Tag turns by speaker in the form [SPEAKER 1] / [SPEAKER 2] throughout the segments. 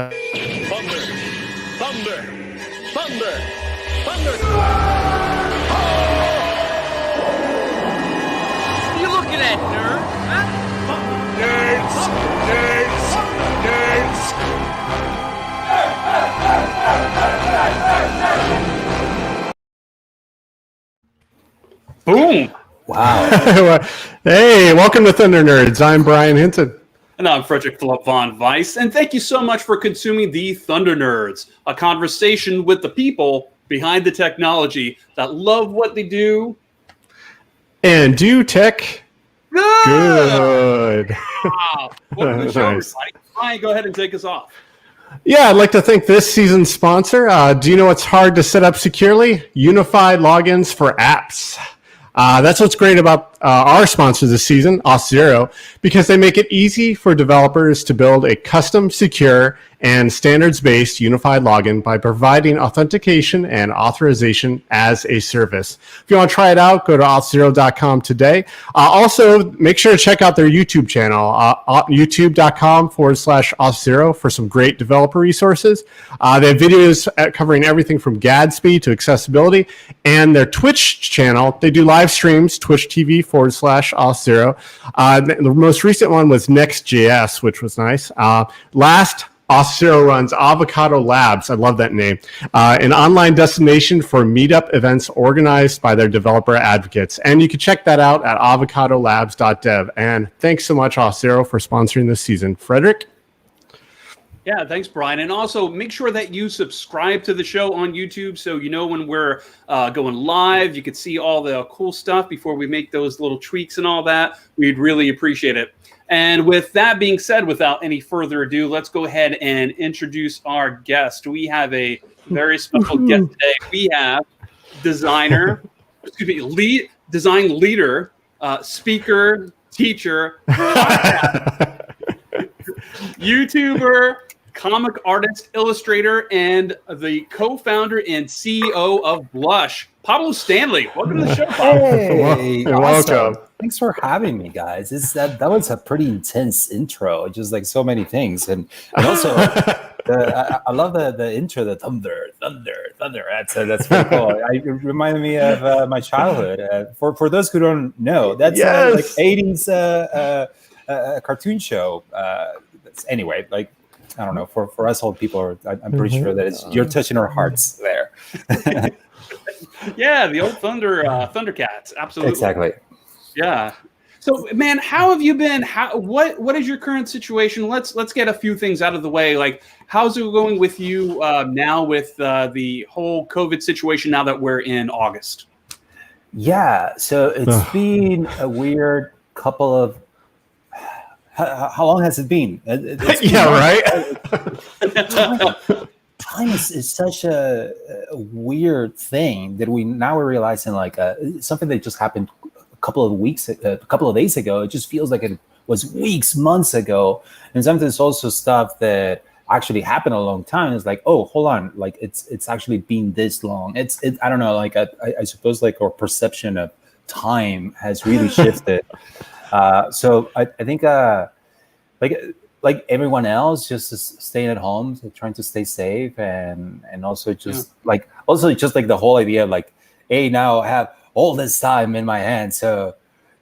[SPEAKER 1] Thunder, thunder, thunder, thunder.
[SPEAKER 2] What are you looking at, nerd?
[SPEAKER 1] Nerds, nerds, nerds. Boom.
[SPEAKER 3] Wow. Hey, welcome to Thunder Nerds. I'm Brian Hinton.
[SPEAKER 1] And I'm Frederick Philip von Weiss. And thank you so much for consuming the Thunder Nerds, a conversation with the people behind the technology that love what they do.
[SPEAKER 3] And do tech good.
[SPEAKER 1] Wow. Welcome to the show,
[SPEAKER 3] Nice.
[SPEAKER 1] everybody. Brian, go ahead and take us off.
[SPEAKER 3] Yeah, I'd like to thank this season's sponsor. Do you know what's hard to set up securely? Unified logins for apps. That's what's great about our sponsor this season, Auth0, because they make it easy for developers to build a custom, secure, and standards-based unified login by providing authentication and authorization as a service. If you want to try it out, go to auth0.com today. Also, make sure to check out their YouTube channel, youtube.com/auth0 for some great developer resources. They have videos covering everything from Gatsby to accessibility, and their Twitch channel, they do live streams, Twitch TV/auth0. The most recent one was Next.js, which was nice. Last, Auth0 runs Avocado Labs. I love that name. An online destination for meetup events organized by their developer advocates. And you can check that out at avocadolabs.dev. And thanks so much, Auth0, for sponsoring this season. Frederick?
[SPEAKER 1] Yeah, thanks, Brian. And also make sure that you subscribe to the show on YouTube so you know when we're going live. You can see all the cool stuff before we make those little tweaks and all that. We'd really appreciate it. And with that being said, without any further ado, let's go ahead and introduce our guest. We have a very special guest today. We have design leader, speaker, teacher, YouTuber, comic artist, illustrator, and the co-founder and CEO of Blush, Pablo Stanley. Welcome to the show, Pablo.
[SPEAKER 4] Hey,
[SPEAKER 3] You're
[SPEAKER 4] awesome.
[SPEAKER 3] welcome.
[SPEAKER 4] Thanks for having me, guys. That was a pretty intense intro, just like so many things, and also I love the intro, the thunder. That's pretty cool. It reminded me of my childhood. For those who don't know, that's like 80s cartoon show. Anyway, like I don't know. For us old people, I'm pretty sure that you're touching our hearts there.
[SPEAKER 1] Yeah, the old Thundercats. Absolutely.
[SPEAKER 4] Exactly.
[SPEAKER 1] Yeah. So, man, how have you been? What is your current situation? Let's get a few things out of the way. Like, how's it going with you now with the whole COVID situation? Now that we're in August.
[SPEAKER 4] Yeah. So it's been a weird couple of. How long has it been?
[SPEAKER 3] Right?
[SPEAKER 4] Time is such a weird thing that we're realizing like something that just happened a couple of days ago. It just feels like it was weeks, months ago, and sometimes also stuff that actually happened a long time. It's like, oh, hold on, like it's actually been this long. I don't know, like I suppose like our perception of time has really shifted. So I think like everyone else, just staying at home, trying to stay safe, and also just like the whole idea of like, hey, now I have all this time in my hands, so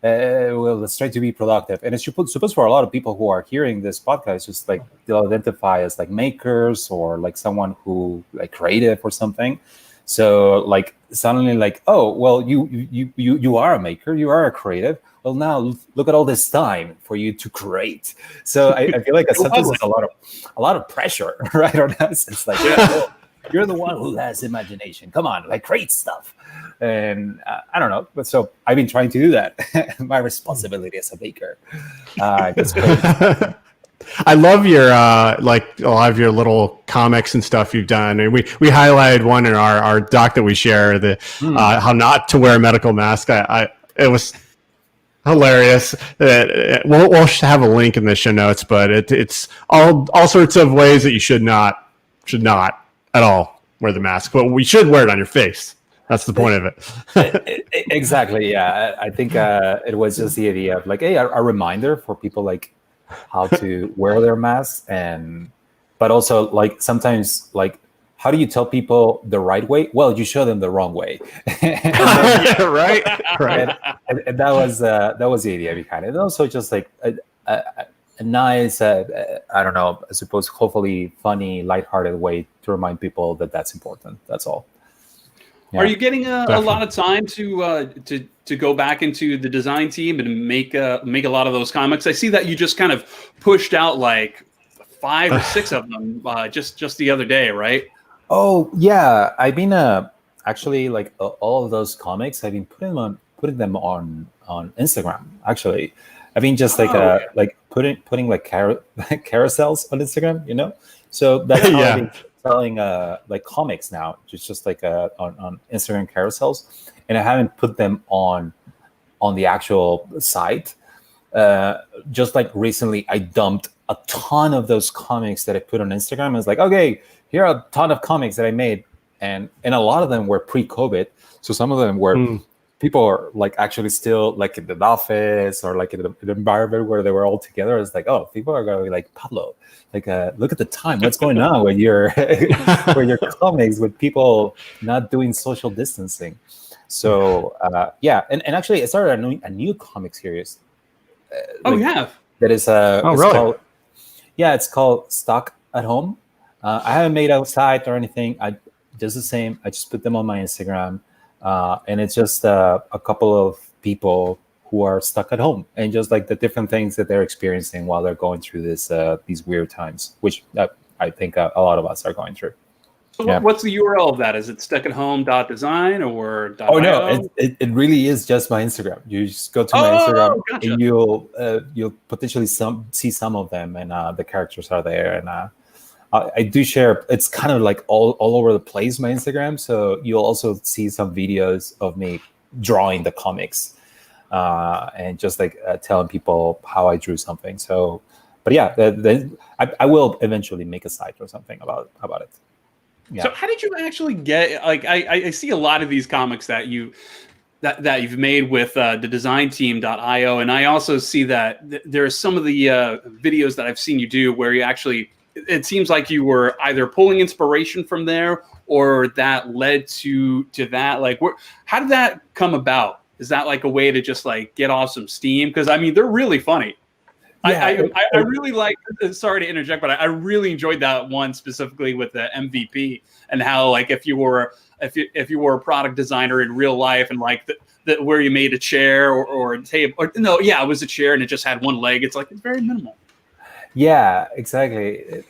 [SPEAKER 4] let's try to be productive. And it's suppose for a lot of people who are hearing this podcast, just like they'll identify as like makers or like someone who like creative or something. So like suddenly like, oh well, you are a maker, you are a creative. Well, now look at all this time for you to create. So I feel like sometimes like a lot of pressure, right, on us. It's like, oh, you're the one who has imagination. Come on, like create stuff. And I don't know, but so I've been trying to do that. My responsibility as a maker. That's great.
[SPEAKER 3] I love your like a lot of your little comics and stuff you've done, and we highlighted one in our doc that we share, the how not to wear a medical mask. It was hilarious. We'll have a link in the show notes, but it's all sorts of ways that you should not at all wear the mask, but we should wear it on your face. That's the point of it.
[SPEAKER 4] Exactly. Yeah, I think it was just the idea of like, hey, a reminder for people like how to wear their masks and but also like sometimes like, how do you tell people the right way? Well, you show them the wrong way.
[SPEAKER 3] Right.
[SPEAKER 4] And that was the idea behind it. And also just like a nice, I don't know, I suppose, hopefully funny, lighthearted way to remind people that that's important. That's all. Yeah.
[SPEAKER 1] Are you getting a lot of time to go back into the design team and make a lot of those comics? I see that you just kind of pushed out like 5 or 6 of them just the other day, right?
[SPEAKER 4] Oh yeah, I've been actually like all of those comics. I've been putting them on Instagram. Actually, I've been just like putting like carousels on Instagram. You know, so that's how I've been selling like comics now. Just like on Instagram carousels, and I haven't put them on the actual site. Just like recently, I dumped a ton of those comics that I put on Instagram. I was like, okay, here are a ton of comics that I made, and a lot of them were pre-COVID. So some of them were people are like actually still like in the office or like in the environment where they were all together. It's like, oh, people are going to be like, Pablo, like look at the time. What's going on with your your comics with people not doing social distancing? So yeah, and actually I started a new comic series. That is
[SPEAKER 3] really?
[SPEAKER 4] It's called Stock at Home. I haven't made a site or anything. I just the same. I just put them on my Instagram, and it's just a couple of people who are stuck at home and just like the different things that they're experiencing while they're going through these weird times, which I think a lot of us are going through.
[SPEAKER 1] So what's the URL of that? Is it stuckathome.design or .io?
[SPEAKER 4] Oh no, it really is just my Instagram. You just go to my Instagram,
[SPEAKER 1] gotcha.
[SPEAKER 4] and you'll potentially see some of them, and the characters are there, and I do share. It's kind of like all over the place, my Instagram. So you'll also see some videos of me drawing the comics, and just like telling people how I drew something. So, but yeah, I will eventually make a site or something about it. Yeah.
[SPEAKER 1] So how did you actually get, like, I see a lot of these comics that you've made with the designteam.io, and I also see that there are some of the videos that I've seen you do where you actually, it seems like you were either pulling inspiration from there or that led to that. Like, how did that come about? Is that like a way to just like get off some steam? Because I mean, they're really funny. Yeah, I really like. Sorry to interject, but I really enjoyed that one specifically with the MVP and how, like, if you were a product designer in real life and like the where you made a chair or a table, or no, yeah, it was a chair and it just had one leg. It's like it's very minimal.
[SPEAKER 4] Yeah, exactly.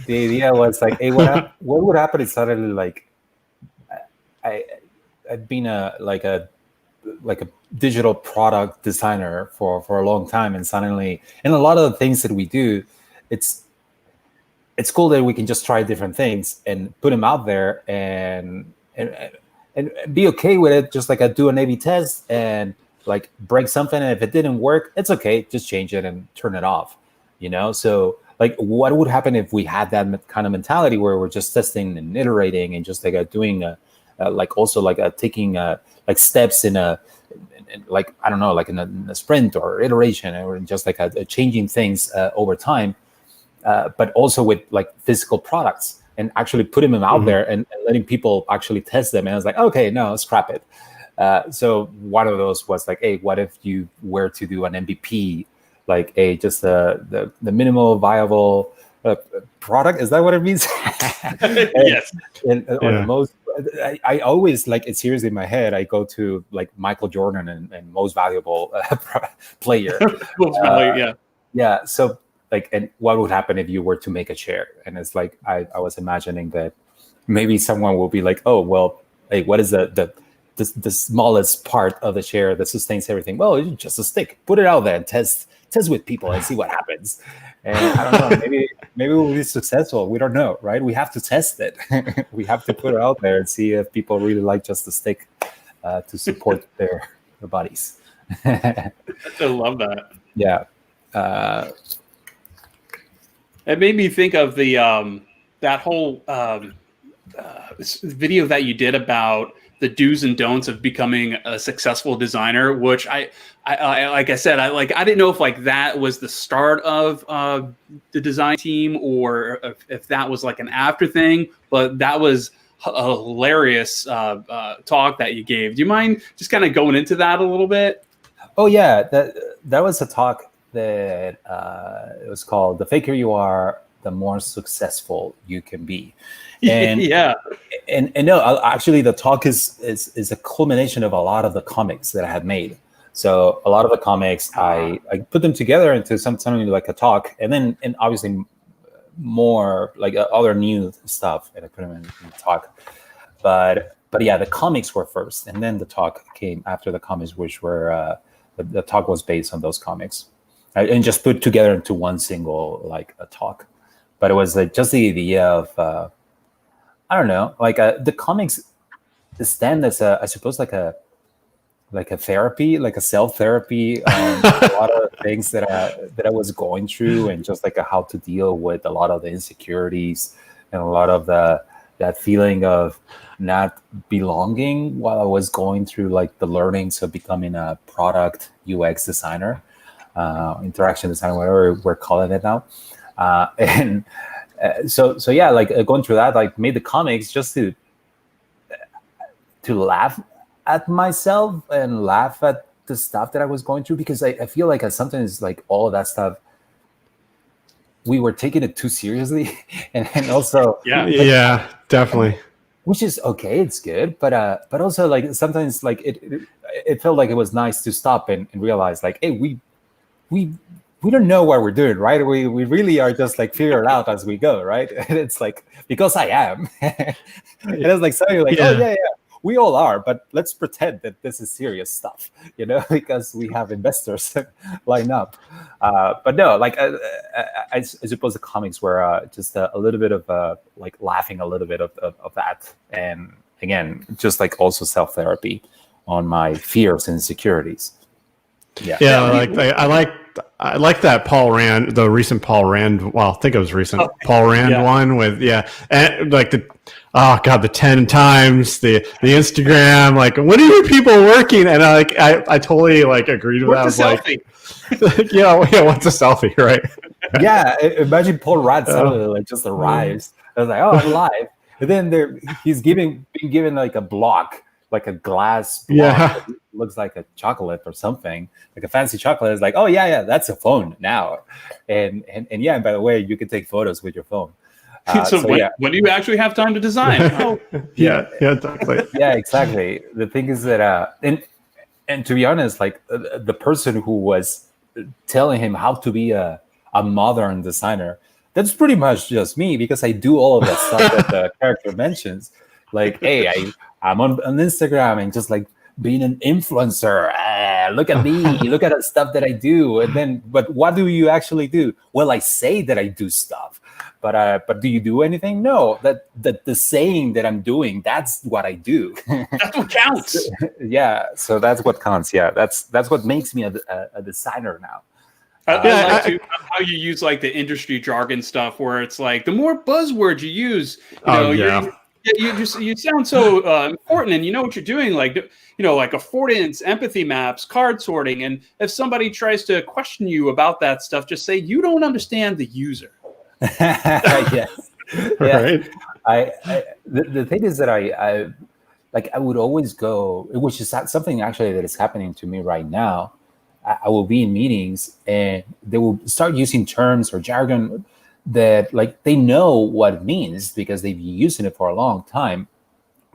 [SPEAKER 4] The idea was like, hey, what would happen if suddenly like I'd been a digital product designer for a long time, and suddenly, and a lot of the things that we do, it's cool that we can just try different things and put them out there and be okay with it. Just like I do an A/B test and like break something, and if it didn't work, it's okay. Just change it and turn it off. You know, so like, what would happen if we had that kind of mentality where we're just testing and iterating and just like doing taking like steps in like, I don't know, like in a sprint or iteration, or just like changing things over time, but also with like physical products and actually putting them out there and letting people actually test them. And I was like, okay, no, scrap it. So one of those was like, hey, what if you were to do an MVP, like just the minimal viable product? Is that what it means?
[SPEAKER 1] Yes.
[SPEAKER 4] Or the most. I always like it seriously in my head. I go to like Michael Jordan and most valuable player. Yeah. So like, and what would happen if you were to make a chair? And it's like I was imagining that maybe someone will be like, oh well, hey, what is the smallest part of the chair that sustains everything? Well, it's just a stick. Put it out there and test with people and see what happens. And I don't know, maybe we'll be successful. We don't know, right? We have to test it. We have to put it out there and see if people really like just the stick to support their bodies.
[SPEAKER 1] I love that.
[SPEAKER 4] Yeah.
[SPEAKER 1] It made me think of the that whole video that you did about the do's and don'ts of becoming a successful designer, which I like I said, I didn't know if like that was the start of the design team or if that was like an after thing, but that was a hilarious talk that you gave. Do you mind just kind of going into that a little bit?
[SPEAKER 4] Oh yeah, that was a talk that it was called "The Faker You Are, the More Successful You Can Be." And
[SPEAKER 1] yeah,
[SPEAKER 4] and no, actually, the talk is a culmination of a lot of the comics that I had made. So a lot of the comics, I put them together into something like a talk, and obviously more like other new stuff, and I put them in the talk. But yeah, the comics were first, and then the talk came after the comics, which were the talk was based on those comics, and just put together into one single like a talk. But it was just the idea of I don't know, like the comics stand as I suppose like a therapy, like a self therapy on a lot of things that I was going through, and just like how to deal with a lot of the insecurities and a lot of that feeling of not belonging while I was going through like the learnings of becoming a product UX designer, interaction designer, whatever we're calling it now, and so yeah, like going through that, like made the comics just to laugh at myself and laugh at the stuff that I was going through, because I feel like sometimes like all of that stuff we were taking it too seriously, and also
[SPEAKER 3] yeah, definitely,
[SPEAKER 4] which is okay, it's good, but also like sometimes like it felt like it was nice to stop and realize like, hey, we don't know what we're doing, right? We really are just like figure it out as we go, right? And it's like, because I am, and it's like something like, oh yeah, we all are, but let's pretend that this is serious stuff, because we have investors line up. But no, like I suppose the comics were just a little bit of like laughing a little bit of that, and again, just like also self therapy on my fears and insecurities.
[SPEAKER 3] I like that Paul Rand, the recent Paul Rand. Well, I think it was recent Paul Rand one with and like the 10 times the Instagram, like when are you people working? And I totally like agreed with that. I was like, yeah, what's a selfie, right?
[SPEAKER 4] Yeah, imagine Paul Rand suddenly like just arrives. I was like, oh, I'm live, and then he's being given like a block, like a glass block that looks like a chocolate or something, like a fancy chocolate. Is like, oh yeah, that's a phone now, and yeah. And by the way, you can take photos with your phone.
[SPEAKER 1] So when do you actually have time to design?
[SPEAKER 3] Yeah, exactly.
[SPEAKER 4] Yeah, exactly. The thing is that, and to be honest, like the person who was telling him how to be a modern designer, that's pretty much just me, because I do all of that stuff that the character mentions. Like, hey, I'm on Instagram and just like being an influencer. Look at me, look at the stuff that I do. But what do you actually do? Well, I say that I do stuff. But do you do anything? No, that the saying that I'm doing, that's what I do.
[SPEAKER 1] That's what counts.
[SPEAKER 4] Yeah, so that's what counts. Yeah, that's what makes me a designer now.
[SPEAKER 1] I like how you use like the industry jargon stuff, where it's like the more buzzwords you use, you sound so important, and you know what you're doing, like like affordance, empathy maps, card sorting, and if somebody tries to question you about that stuff, just say you don't understand the user.
[SPEAKER 4] Yes.
[SPEAKER 3] Right.
[SPEAKER 4] The thing is that I would always go, which is something actually that is happening to me right now. I will be in meetings and they will start using terms or jargon that like they know what it means because they've been using it for a long time.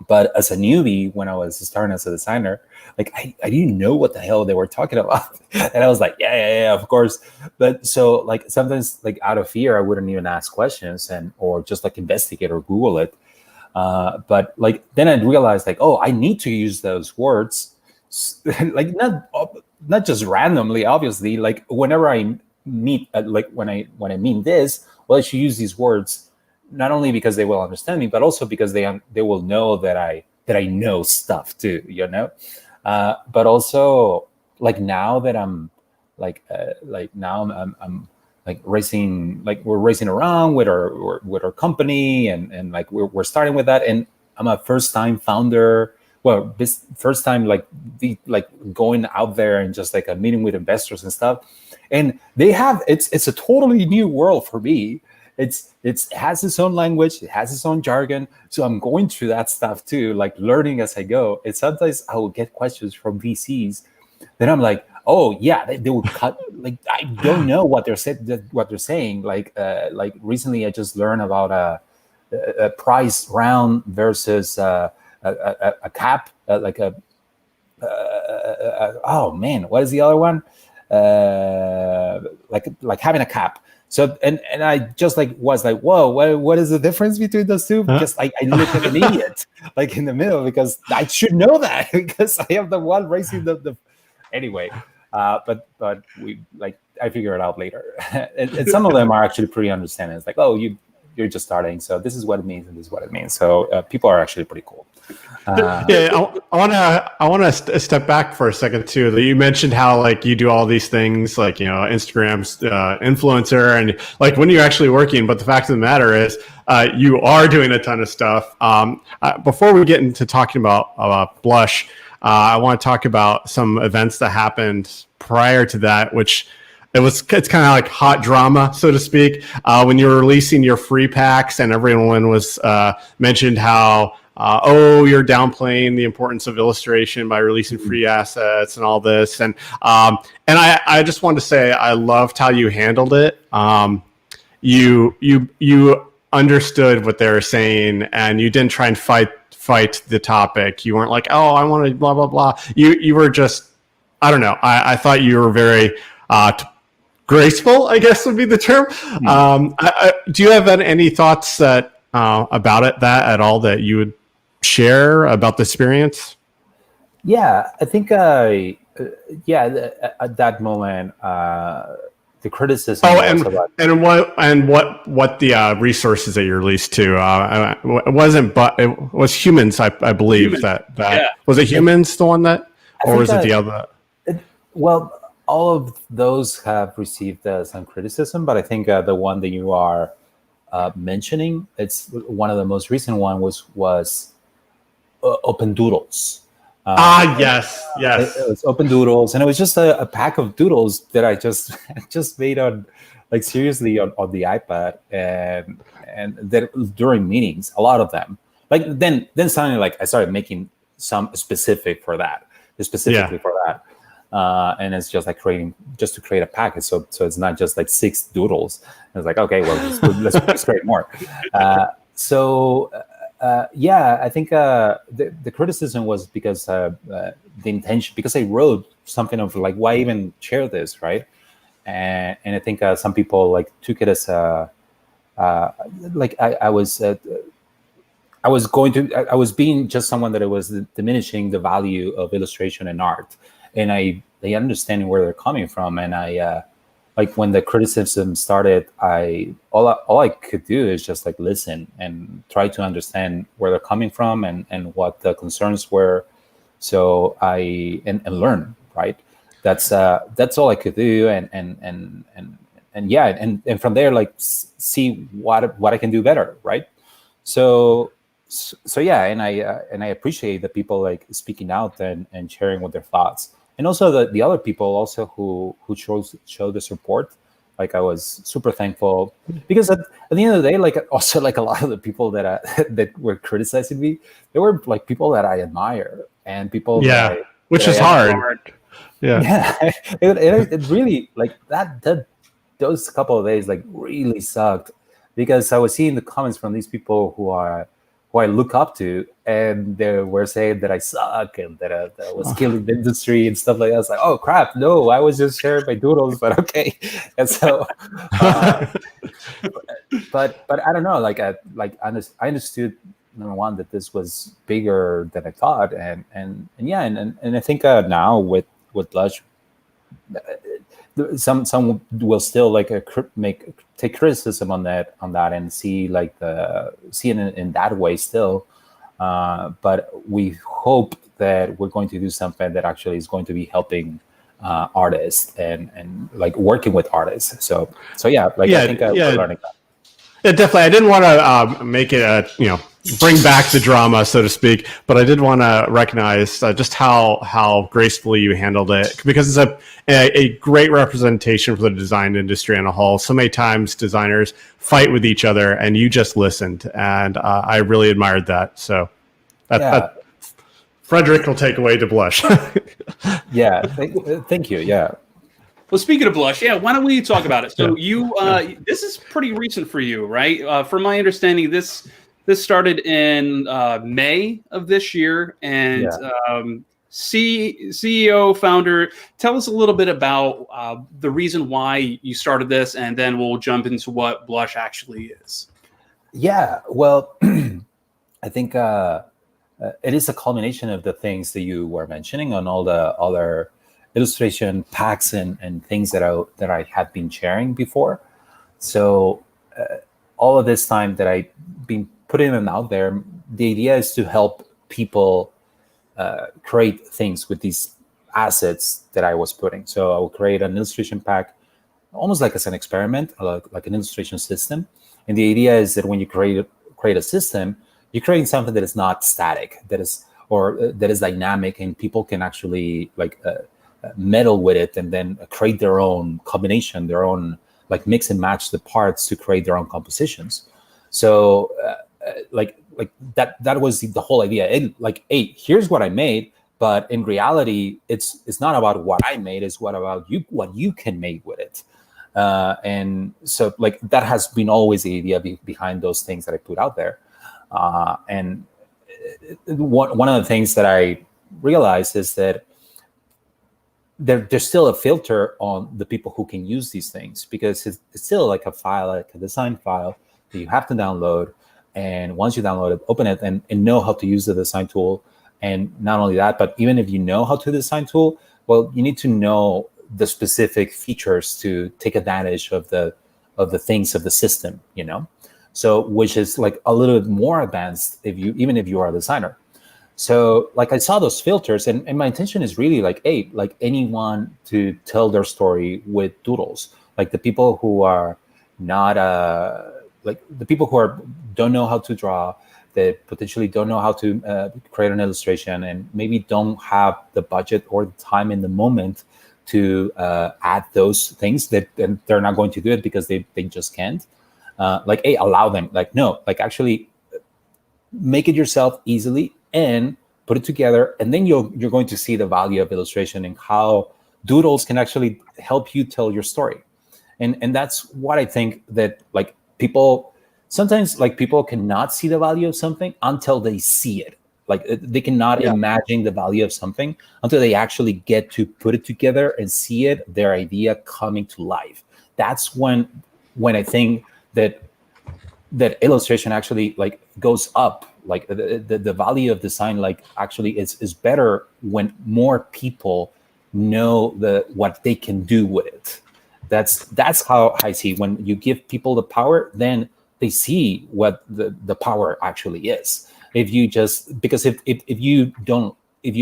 [SPEAKER 4] But as a newbie, when I was starting as a designer, like I didn't know what the hell they were talking about. And I was like, yeah, of course. But so like sometimes like out of fear, I wouldn't even ask questions or just like investigate or Google it. But like then I realized like, oh, I need to use those words, like not just randomly, obviously. Like whenever I meet, like when I mean this, well, I should use these words. Not only because they will understand me, but also because they will know that I know stuff too, But also like now that I'm I'm like racing, like we're racing around with our company and like we're starting with that, and I'm a first time founder well, this first time like going out there and just like a meeting with investors and stuff, and they have it's a totally new world for me. It has its own language, it has its own jargon, so I'm going through that stuff too, like learning as I go. And sometimes I will get questions from VCs, then I'm like, oh yeah, they will cut. Like I don't know what they're saying. Like recently, I just learned about a price round versus a cap, oh man, what is the other one? Like having a cap. So and I just was like, whoa, what is the difference between those two? Because I look like an idiot, like in the middle, because I should know that because I am the one raising the anyway. But we I figure it out later, and some of them are actually pretty understanding. It's like, oh, you're just starting, so this is what it means and this is what it means. So people are actually pretty cool.
[SPEAKER 3] I want to step back for a second too. That you mentioned how like you do all these things, like Instagram's influencer, and like when you're actually working. But the fact of the matter is, you are doing a ton of stuff. Before we get into talking about Blush, I want to talk about some events that happened prior to that, which it's kind of like hot drama, so to speak. When you were releasing your free packs, and everyone was mentioned how. You're downplaying the importance of illustration by releasing free assets and all this. And I just wanted to say I loved how you handled it. You understood what they were saying, and you didn't try and fight the topic. You weren't like, oh, I want to blah, blah, blah. You were just, I don't know. I thought you were very graceful, I guess would be the term. Do you have any thoughts that about it that at all that you would share about the experience?
[SPEAKER 4] Yeah, I think at that moment the criticism
[SPEAKER 3] what the resources that you released to it wasn't, but it was humans, I believe. Humans. That was it. Humans the one that, or was it the other?
[SPEAKER 4] Well, all of those have received some criticism, but I think the one that you are mentioning, it's one of the most recent one was Open Doodles.
[SPEAKER 3] Yes.
[SPEAKER 4] It was Open Doodles, and it was just a pack of doodles that I just made on, like seriously on the iPad, and that during meetings, a lot of them. Like then suddenly, like I started making some specifically for that, and it's just like to create a package, so it's not just like 6 doodles. And it's like, okay, well let's create more. I think the criticism was because the intention, because I wrote something of like, why even share this, right? And I think some people like took it as like I was being just someone that it was diminishing the value of illustration and art, and they understanding where they're coming from, and I like when the criticism started, all I could do is just like listen and try to understand where they're coming from and what the concerns were. So and learn, right? That's all I could do, and from there, like see what I can do better, right? So yeah, and I appreciate the people like speaking out and sharing with their thoughts. And also the other people also who showed the support. Like I was super thankful, because at the end of the day, like also like a lot of the people that that were criticizing me, they were like people that I admire and people.
[SPEAKER 3] Which is hard. Yeah.
[SPEAKER 4] It really like that those couple of days like really sucked, because I was seeing the comments from these people who I look up to, and they were saying that I suck and that I was killing the industry and stuff like that. I was like, oh crap, no, I was just sharing my doodles, but okay. And so, but I don't know, like I understood, number one, that this was bigger than I thought, and I think now with Blush, some will still like take criticism on that and see like see it in that way still, but we hope that we're going to do something that actually is going to be helping artists and like working with artists. So yeah, like I think we're learning that.
[SPEAKER 3] Yeah, definitely. I didn't want to make it a bring back the drama, so to speak. But I did want to recognize just how gracefully you handled it, because it's a great representation for the design industry on a whole. So many times designers fight with each other, and you just listened, and I really admired that. So that Frederick will take away to Blush.
[SPEAKER 4] Yeah, thank you. Yeah.
[SPEAKER 1] Well, speaking of Blush, why don't we talk about it? So this is pretty recent for you, right? From my understanding, this started in May of this year, and CEO, founder, tell us a little bit about the reason why you started this, and then we'll jump into what Blush actually is.
[SPEAKER 4] Yeah, well, I think it is a culmination of the things that you were mentioning on all the other illustration packs and things that I have been sharing before. So all of this time that I've been putting them out there, the idea is to help people create things with these assets that I was putting. So I will create an illustration pack, almost like as an experiment, like an illustration system. And the idea is that when you create a system, you're creating something that is not static, that is dynamic, and people can actually meddle with it and then create their own combination, their own mix and match the parts to create their own compositions. So that was the whole idea. Hey, here's what I made, but in reality, it's not about what I made, it's what you can make with it. And so that has been always the idea behind those things that I put out there. And one of the things that I realized is that there's still a filter on the people who can use these things, because it's still like a file, like a design file that you have to download. And once you download it, open it and know how to use the design tool. And not only that, but even if you know how to design tool, well, you need to know the specific features to take advantage of the things of the system, So which is a little bit more advanced even if you are a designer. So I saw those filters, and my intention is really anyone to tell their story with Doodles, the people who are not the people who don't know how to draw, that potentially don't know how to create an illustration, and maybe don't have the budget or the time in the moment to add those things, that and they're not going to do it because they just can't. Allow them. Actually make it yourself easily and put it together, and then you're going to see the value of illustration and how Doodles can actually help you tell your story. And that's what I think, that people sometimes people cannot see the value of something until they see it. They cannot imagine the value of something until they actually get to put it together and see it, their idea coming to life. That's when I think that illustration actually goes up. The value of design actually is better when more people know what they can do with it. That's how I see. When you give people the power, then they see what the power actually is. If you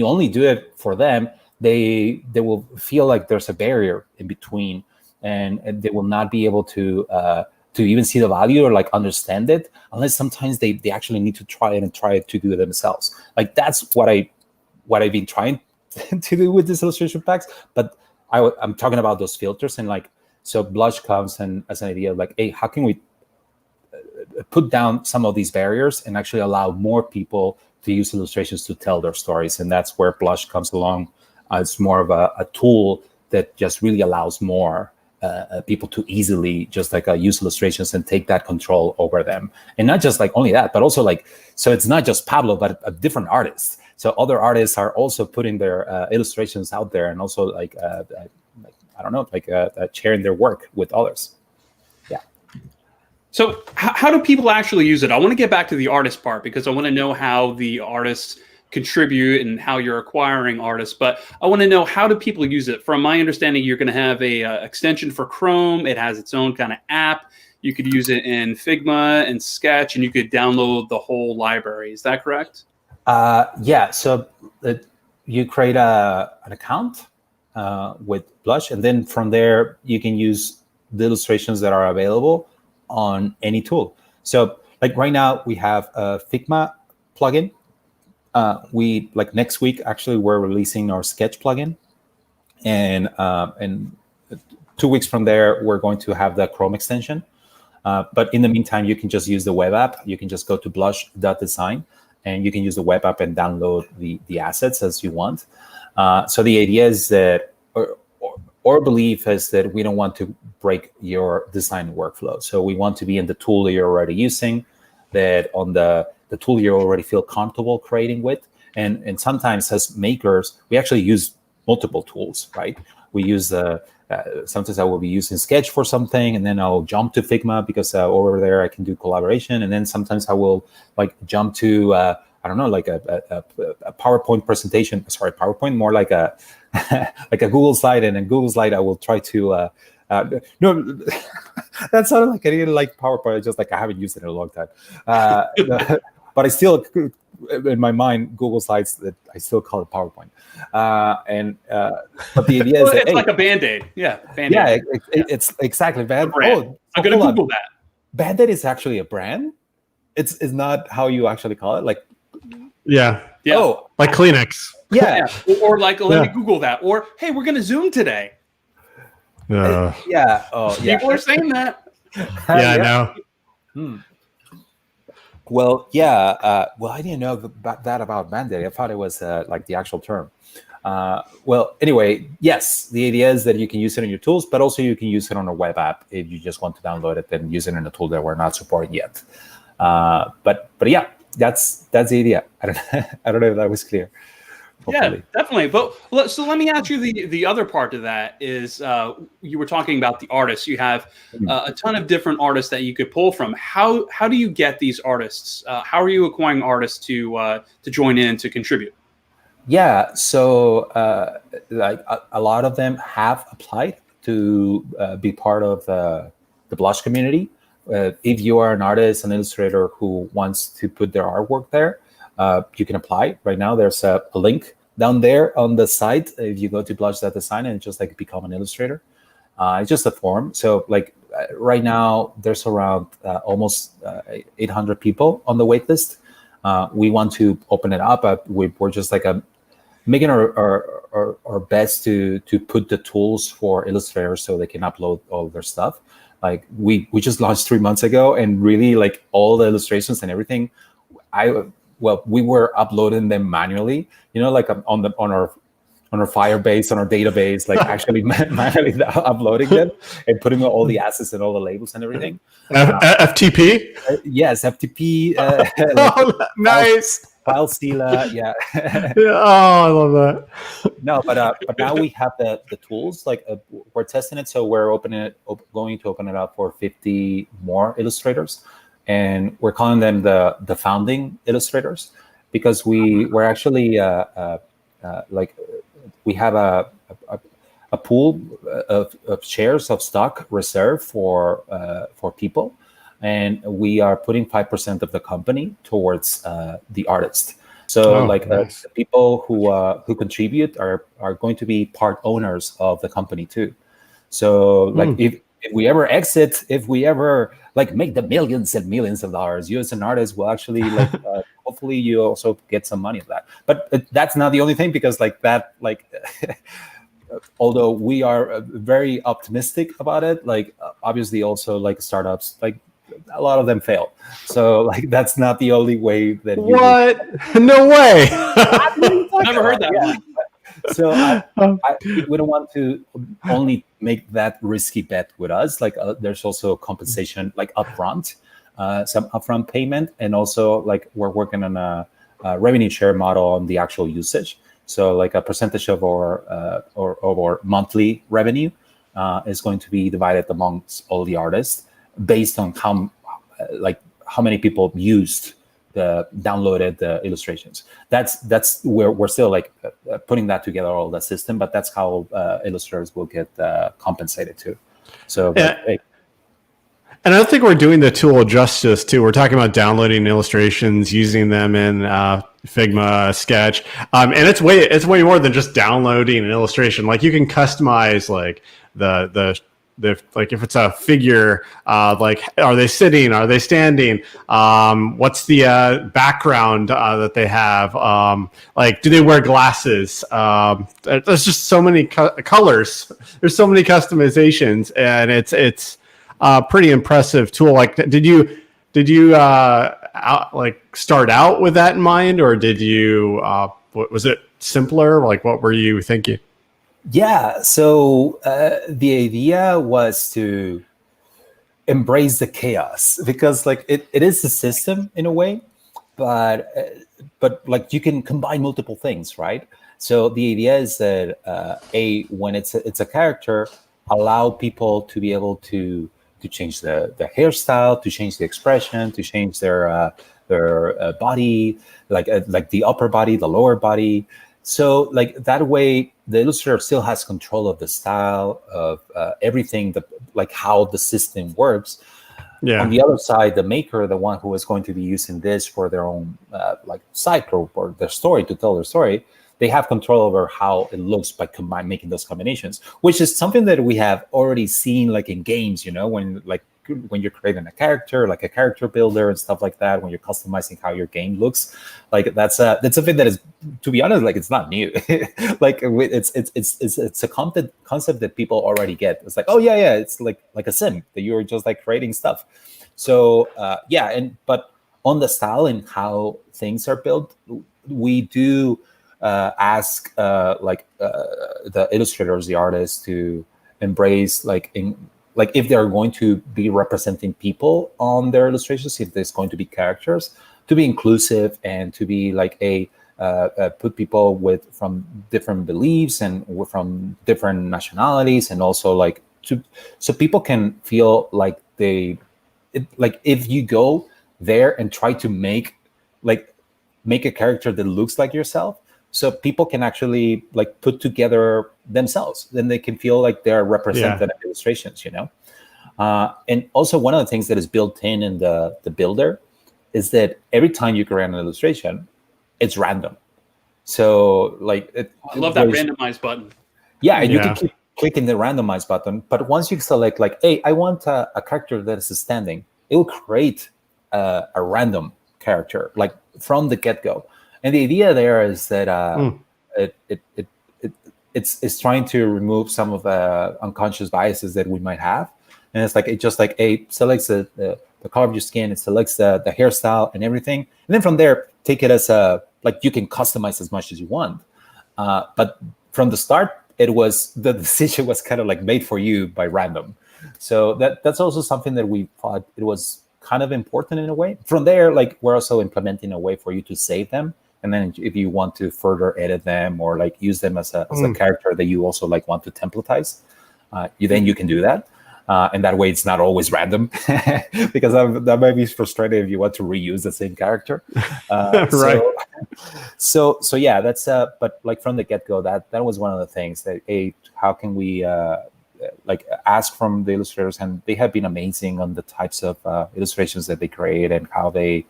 [SPEAKER 4] only do it for them, they will feel like there's a barrier in between, and they will not be able to even see the value or understand it, unless sometimes they actually need to try it to do it themselves. That's what I've been trying to do with these illustration packs. But I'm talking about those filters, and so Blush comes and as an idea hey, how can we put down some of these barriers and actually allow more people to use illustrations to tell their stories? And that's where Blush comes along. It's more of a tool that just really allows more people to easily just use illustrations and take that control over them. And not just only that, but also so it's not just Pablo, but a different artist. So other artists are also putting their illustrations out there, and also sharing their work with others. Yeah.
[SPEAKER 1] So how do people actually use it? I want to get back to the artist part, because I want to know how the artists contribute and how you're acquiring artists, but I want to know, how do people use it? From my understanding, you're going to have a extension for Chrome. It has its own kind of app. You could use it in Figma and Sketch, and you could download the whole library. Is that correct?
[SPEAKER 4] Yeah. So you create an account with Blush, and then from there you can use the illustrations that are available on any tool. So like right now we have a Figma plugin. We like next week actually we're releasing our Sketch plugin, and 2 weeks from there we're going to have the Chrome extension. But in the meantime, you can just use the web app. You can just go to blush.design, and you can use the web app and download the assets as you want. So the idea is that, our belief is that we don't want to break your design workflow. So we want to be in the tool that you're already using, that on the tool you already feel comfortable creating with. And sometimes as makers, we actually use multiple tools, right? We use sometimes I will be using Sketch for something, and then I'll jump to Figma because over there I can do collaboration. And then sometimes I will like jump to I don't know, like a PowerPoint presentation. Sorry, PowerPoint, more like a like a Google slide. And in Google slide, I will try to no, that sounded like I didn't like PowerPoint. It's just like I haven't used it in a long time. But I still, in my mind, Google Slides, that I still call it PowerPoint. But the idea is that,
[SPEAKER 1] it's like a Band-Aid. Yeah, Band-Aid.
[SPEAKER 4] Yeah, it's exactly Band.
[SPEAKER 1] Oh, I'm gonna Google that.
[SPEAKER 4] Band-Aid is actually a brand. It's not how you actually call it. Like,
[SPEAKER 3] yeah.
[SPEAKER 4] Oh,
[SPEAKER 3] like Kleenex.
[SPEAKER 4] Yeah.
[SPEAKER 1] Or like, let me Google that. Or, hey, we're gonna Zoom today.
[SPEAKER 4] Yeah. Oh, yeah.
[SPEAKER 1] People are saying that.
[SPEAKER 3] I know.
[SPEAKER 4] Well, yeah. Well, I didn't know about Band-Aid. I thought it was like the actual term. Well, anyway, yes, the idea is that you can use it in your tools, but also you can use it on a web app if you just want to download it and use it in a tool that we're not supporting yet. But yeah, that's the idea. I don't know if that was clear. Hopefully.
[SPEAKER 1] Yeah, definitely. But so let me ask you the other part of that is you were talking about the artists. You have a ton of different artists that you could pull from. How do you get these artists? How are you acquiring artists to join in to contribute?
[SPEAKER 4] Yeah, so like a lot of them have applied to be part of the Blush community. If you are an artist, an illustrator who wants to put their artwork there, you can apply. Right now, there's a link down there on the site. If you go to blush.design and just like become an illustrator, it's just a form. So like right now, there's around almost 800 people on the wait list. We want to open it up. We're just like making our best to put the tools for illustrators so they can upload all their stuff. Like we just launched 3 months ago, and really like all the illustrations and everything, we were uploading them manually, like on our Firebase, on our database, like actually manually uploading them and putting all the assets and all the labels and everything.
[SPEAKER 3] FTP?
[SPEAKER 4] Yes, FTP.
[SPEAKER 3] Nice.
[SPEAKER 4] FileZilla, yeah.
[SPEAKER 3] I love that.
[SPEAKER 4] No, but now we have the tools. Like we're testing it, so we're going to open it up for 50 more illustrators, and we're calling them the founding illustrators, because we're actually like we have a pool of shares of stock reserved for people. And we are putting 5% of the company towards the artist. So nice. The people who contribute are going to be part owners of the company too. So like if we ever exit, if we ever like make the millions and millions of dollars, you as an artist will actually like hopefully you also get some money of that. But that's not the only thing, because like that like although we are very optimistic about it, like obviously also like startups, like a lot of them fail. So like that's not the only way that you
[SPEAKER 3] No way.
[SPEAKER 1] Never heard that one.
[SPEAKER 4] So we don't want to only make that risky bet with us. Like there's also compensation, like upfront, some upfront payment, and also like we're working on a revenue share model on the actual usage. So like a percentage of our monthly revenue is going to be divided amongst all the artists based on how many people downloaded the illustrations. That's where we're still like putting that together, all that system, but that's how illustrators will get compensated too. So
[SPEAKER 3] and I don't think we're doing the tool justice too. We're talking about downloading illustrations, using them in Figma, Sketch, and it's way more than just downloading an illustration. Like you can customize like the if it's a figure, like are they sitting, are they standing, what's the background that they have, like do they wear glasses, there's just so many colors, there's so many customizations, and it's a pretty impressive tool. Like did you like start out with that in mind, or did you was it simpler? Like what were you thinking?
[SPEAKER 4] Yeah, so the idea was to embrace the chaos, because like it is a system in a way, but like you can combine multiple things, right? So the idea is that when it's a character, allow people to be able to change the hairstyle, to change the expression, to change their body, like the upper body, the lower body. So like that way, the illustrator still has control of the style of everything, like how the system works.
[SPEAKER 3] Yeah.
[SPEAKER 4] On the other side, the maker, the one who is going to be using this for their own like side group or their story, to tell their story, they have control over how it looks by making those combinations, which is something that we have already seen like in games, when you're creating a character, like a character builder and stuff like that, when you're customizing how your game looks, like that's something that is, to be honest, like it's not new. Like it's a concept that people already get. It's like, oh yeah, it's like a sim that you're just like creating stuff. So but on the style and how things are built, we do ask the illustrators, the artists, to embrace like if they're going to be representing people on their illustrations, if there's going to be characters, to be inclusive and to be like put people from different beliefs and from different nationalities, and also like so people can feel like like if you go there and try to make a character that looks like yourself, so people can actually like put together themselves, then they can feel like they're represented in illustrations, and also one of the things that is built in the builder is that every time you create an illustration, it's random. So like
[SPEAKER 1] I love that randomize button.
[SPEAKER 4] Yeah, and you can keep clicking the randomize button, but once you select like, hey, I want a character that is standing, it will create a random character like from the get-go. And the idea there is that it's trying to remove some of the unconscious biases that we might have. And it's like, it just like selects the color of your skin, it selects the hairstyle and everything. And then from there, take it as like you can customize as much as you want. But from the start, the decision was kind of like made for you by random. So that's also something that we thought it was kind of important in a way. From there, like we're also implementing a way for you to save them. And then if you want to further edit them or like use them as a character that you also like want to templatize, you can do that. And that way it's not always random because that might be frustrating if you want to reuse the same character.
[SPEAKER 3] Right.
[SPEAKER 4] So yeah, that's but like from the get-go, that was one of the things that how can we like ask from the illustrators, and they have been amazing on the types of illustrations that they create and how they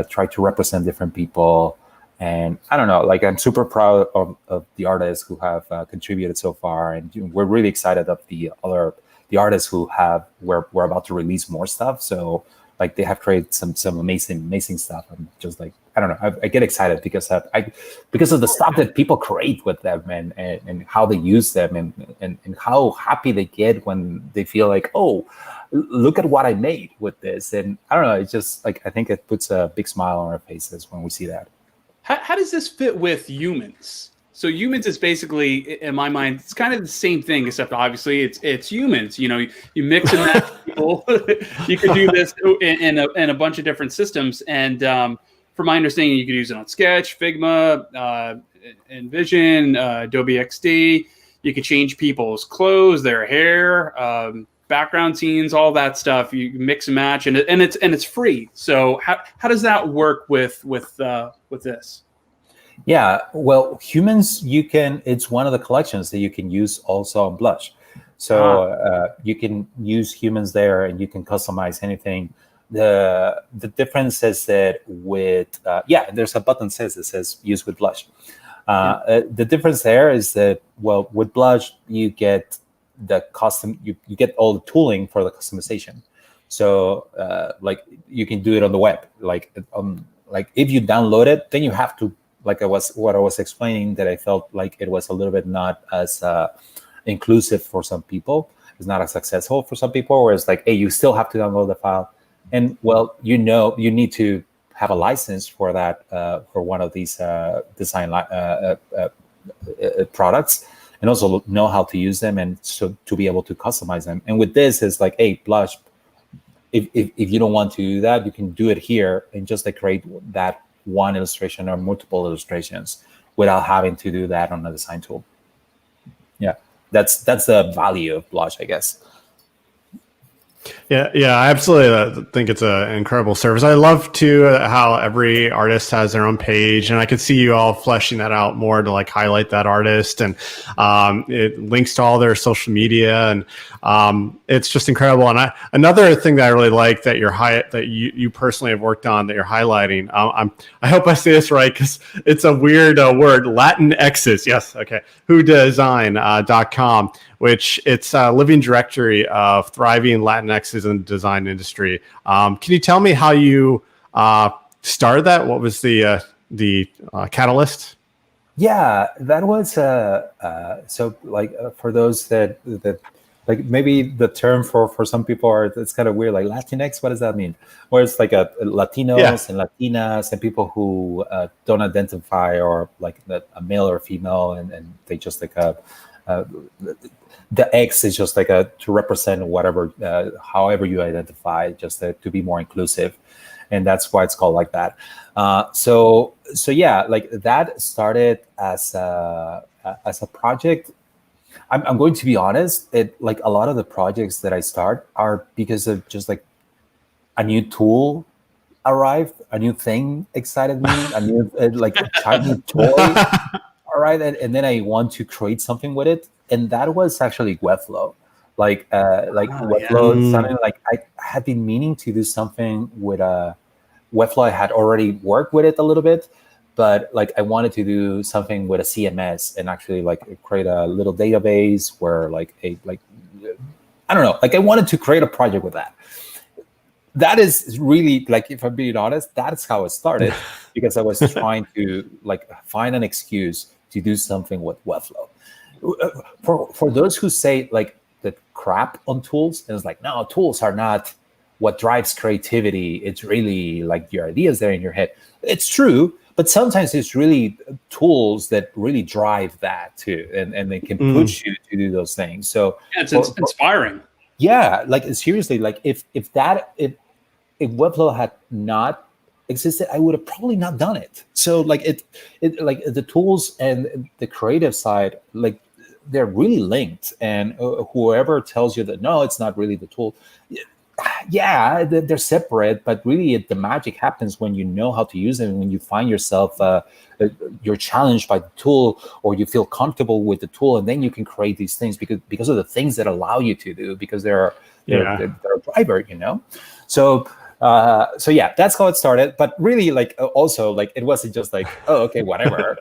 [SPEAKER 4] try to represent different people. And I don't know, like I'm super proud of the artists who have contributed so far, and we're really excited of the artists who we're about to release more stuff. So like they have created some amazing stuff. I'm just like, I don't know, I get excited because of the stuff that people create with them and how they use them and how happy they get when they feel like, oh, look at what I made with this. And I don't know, it's just like, I think it puts a big smile on our faces when we see that.
[SPEAKER 1] How does this fit with humans? So humans is basically, in my mind, it's kind of the same thing, except obviously it's humans. You mix and match people. You could do this in a bunch of different systems. And from my understanding, you could use it on Sketch, Figma, Envision, Adobe XD. You could change people's clothes, their hair, background scenes, all that stuff. You mix and match, and it's free. So how does that work with this?
[SPEAKER 4] Yeah, well, humans, it's one of the collections that you can use also on Blush. So you can use humans there, and you can customize anything. The difference is that there's a button that says use with Blush. The difference there is that, well, with Blush, you get the custom, you get all the tooling for the customization. So like you can do it on the web. Like if you download it, then you have to, like what I was explaining, that I felt like it was a little bit not as inclusive for some people. It's not as successful for some people, where it's like, hey, you still have to download the file. And well, you need to have a license for that, for one of these design products, and also know how to use them, and so to be able to customize them. And with this, it's like, hey, Blush, if you don't want to do that, you can do it here and just like create that one illustration or multiple illustrations without having to do that on a design tool. Yeah, that's the value of Blush, I guess.
[SPEAKER 3] Yeah, I absolutely think it's an incredible service. I love too how every artist has their own page, and I could see you all fleshing that out more to like highlight that artist, and it links to all their social media, and it's just incredible. And another thing that I really like that you personally have worked on that you're highlighting. I hope I say this right, because it's a weird word. Latinx's, yes, okay. WhoDesign.com, which it's a living directory of thriving Latinx's in the design industry. Can you tell me how you started that? What was the catalyst?
[SPEAKER 4] Yeah, that was so like for those that like, maybe the term for some people it's kind of weird, like Latinx. What does that mean? Where it's like Latinos and Latinas and people who don't identify, or like a male or female, and they just like the X is just like to represent whatever, however you identify, just to be more inclusive, and that's why it's called like that. So yeah, like that started as a project. I'm going to be honest. It, like, a lot of the projects that I start are because of just like a new tool arrived, a new thing excited me, a new like a shiny toy. All right, and then I want to create something with it, and that was actually Webflow. Webflow sounded like I had been meaning to do something with Webflow. I had already worked with it a little bit, but like I wanted to do something with a CMS and actually like create a little database where I don't know, like I wanted to create a project with that. That is really, like, if I'm being honest, that's how it started, because I was trying to like find an excuse to do something with Webflow. For those who say like the crap on tools, and it's like, no, tools are not what drives creativity. It's really like your ideas there in your head. It's true, but sometimes it's really tools that really drive that too, and they can push you to do those things. So
[SPEAKER 1] yeah, it's inspiring.
[SPEAKER 4] Yeah, like seriously, like if Webflow had not existed, I would have probably not done it. So like it like the tools and the creative side, like they're really linked. And whoever tells you that no, it's not really the tool, yeah, they're separate. But really, the magic happens when you know how to use it, and when you find yourself you're challenged by the tool, or you feel comfortable with the tool, and then you can create these things because of the things that allow you to do, because they're a driver, you know. So yeah, that's how it started. But really, like, also, like, it wasn't just like, oh, okay, whatever.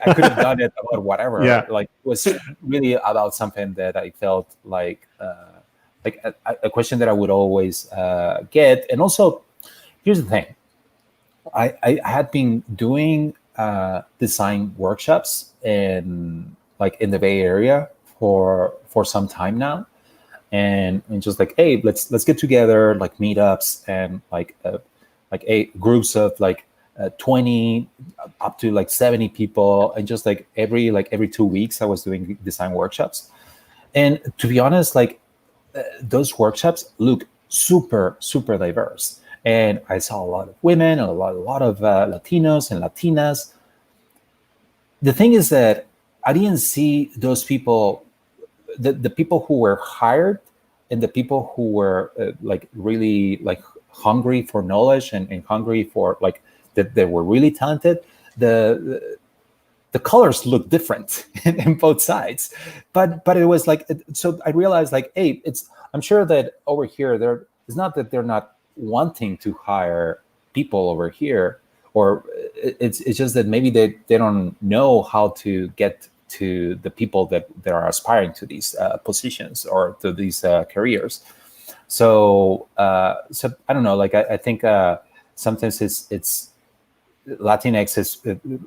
[SPEAKER 4] I could have done it about whatever.
[SPEAKER 3] Yeah.
[SPEAKER 4] Like, it was really about something that I felt like a question that I would always get. And also, here's the thing. I had been doing design workshops in the Bay Area for some time now. And just like, hey, let's get together, like meetups, and groups of 20 up to 70 people, and just every 2 weeks I was doing design workshops. And to be honest, those workshops look super diverse, and I saw a lot of women, a lot of Latinos and Latinas. The thing is that I didn't see those people. The people who were hired and the people who were really hungry for knowledge and hungry for that they were really talented, the colors look different in both sides, but it was so I realized hey, I'm sure that over here it's not that they're not wanting to hire people over here, or it's just that maybe they don't know how to get to the people that are aspiring to these positions or to these careers. So so I don't know, like I think sometimes it's Latinx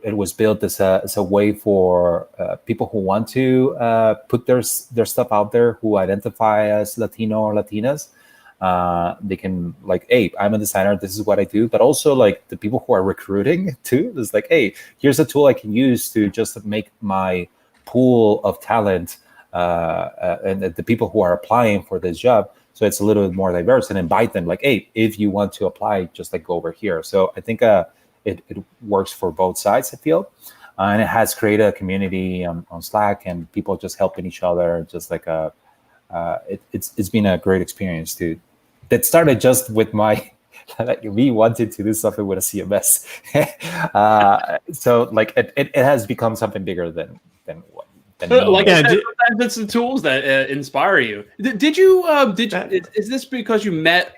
[SPEAKER 4] it was built as a way for people who want to put their stuff out there, who identify as Latino or Latinas. They can like, hey, I'm a designer, this is what I do. But also like the people who are recruiting too, it's like, hey, here's a tool I can use to just make my pool of talent and the people who are applying for this job, so it's a little bit more diverse, and invite them like, hey, if you want to apply, just like go over here. So I think it works for both sides, I feel. And it has created a community on Slack, and people just helping each other, just like it's been a great experience too. That started just with my like me wanted to do something with a CMS. So like it has become something bigger than
[SPEAKER 1] like sometimes it's the tools that inspire you. Did you is this because you met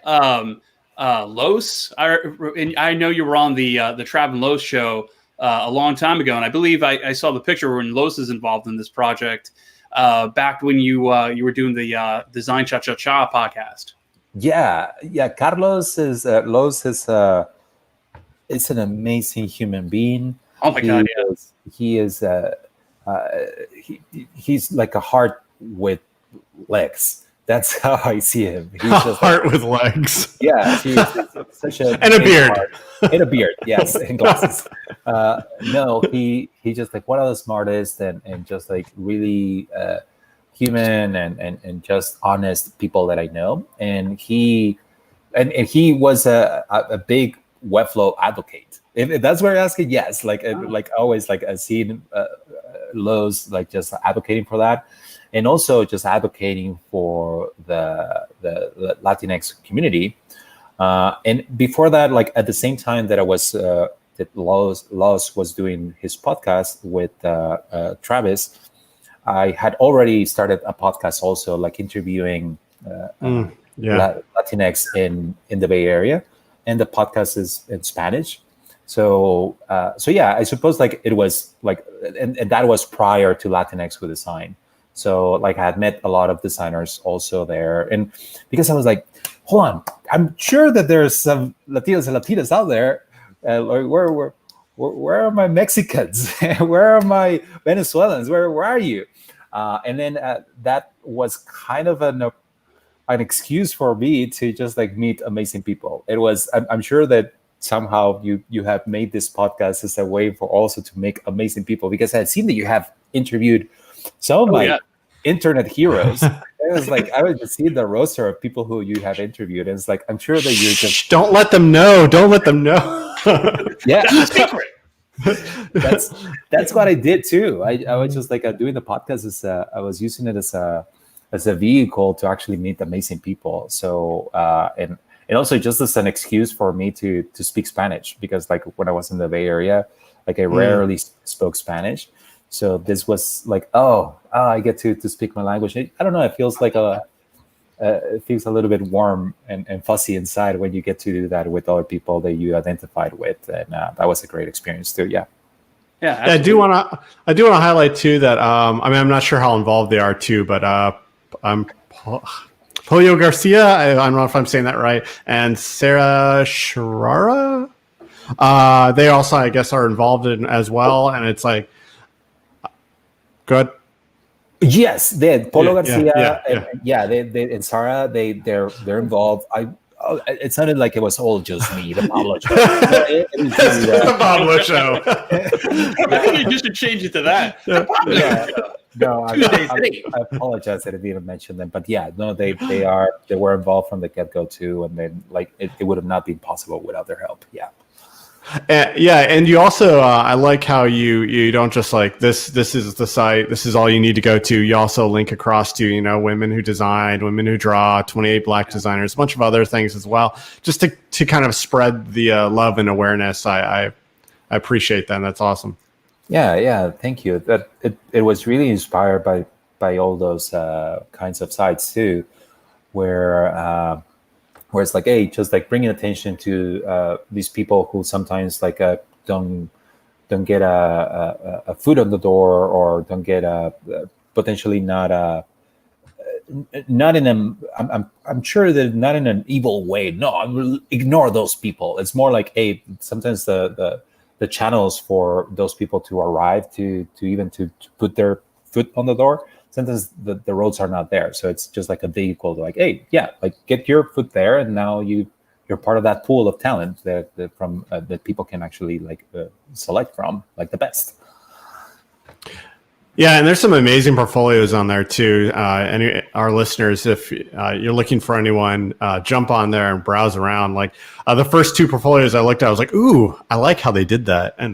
[SPEAKER 1] Los? I know you were on the Trav and Los show a long time ago, and I believe I saw the picture when Los is involved in this project back when you were doing the Design Cha Cha Cha podcast.
[SPEAKER 4] Yeah. Carlos is Los is it's an amazing human being.
[SPEAKER 1] Oh my God!
[SPEAKER 4] He's like a heart with legs. That's how I see him. He's just
[SPEAKER 3] heart with legs.
[SPEAKER 4] Yeah, he's such a
[SPEAKER 3] and a beard.
[SPEAKER 4] And a beard, yes, and glasses. No, he just like one of the smartest and just like really human and just honest people that I know. And he was a big Webflow advocate. If that's where you're asking, yes, like always, like I've seen Lowe's like just advocating for that, and also just advocating for the Latinx community. And before that, like at the same time that I was that Lowe's was doing his podcast with Travis, I had already started a podcast also, like interviewing Latinx in the Bay Area, and the podcast is in Spanish. So yeah, I suppose like it was like, and that was prior to Latinx with Design. So like I had met a lot of designers also there, and because I was like, hold on, I'm sure that there's some Latinos and Latinas out there. Like where are my Mexicans? Where are my Venezuelans? Where are you? And then that was kind of an excuse for me to just like meet amazing people. It was, I'm sure that somehow you have made this podcast as a way for also to make amazing people, because I had seen that you have interviewed some of my internet heroes. It was like, I was just seeing the roster of people who you have interviewed, and it's like, I'm sure that you're just
[SPEAKER 3] don't let them know.
[SPEAKER 4] Yeah, that's a secret. That's what I did too. I was just like doing the podcast as I was using it as a vehicle to actually meet amazing people. So and also just as an excuse for me to speak Spanish, because like when I was in the Bay Area, like I rarely spoke Spanish. So this was like, I get to speak my language. I don't know. It feels like it feels a little bit warm and fuzzy inside when you get to do that with other people that you identified with, and that was a great experience too. Yeah.
[SPEAKER 3] I do want to highlight too that I mean, I'm not sure how involved they are too, but Polio Garcia, I don't know if I'm saying that right, and Sarah Sharara, they also, I guess, are involved in as well, and it's like, good.
[SPEAKER 4] Yes, they Polo Garcia,
[SPEAKER 3] yeah.
[SPEAKER 4] They and Sarah, they're involved. It sounded like it was all just me, the Pablo show.
[SPEAKER 3] The Pablo show.
[SPEAKER 1] I think you just should change it to that.
[SPEAKER 4] No, I apologize that I didn't mention them, but yeah, no, they were involved from the get-go too, and then like it would have not been possible without their help. Yeah.
[SPEAKER 3] And you also, I like how you don't just like this is the site, this is all you need to go to. You also link across to, women who design, women who draw, 28 Black designers, a bunch of other things as well, just to kind of spread the love and awareness. I appreciate that. That's awesome.
[SPEAKER 4] Yeah. Thank you. That it was really inspired by all those kinds of sites too, where it's like, hey, just like bringing attention to these people who sometimes like don't don't get a foot on the door, or don't get potentially not in a I'm sure that not in an evil way. No, ignore those people. It's more like, hey, sometimes the channels for those people to arrive to put their foot on the door, sometimes the roads are not there. So it's just like a vehicle to like, hey, yeah, like get your foot there, and now you're part of that pool of talent that people can actually select from, like the best.
[SPEAKER 3] Yeah, and there's some amazing portfolios on there too. Our listeners, if you're looking for anyone, jump on there and browse around. Like the first two portfolios I looked at, I was like, "Ooh, I like how they did that," and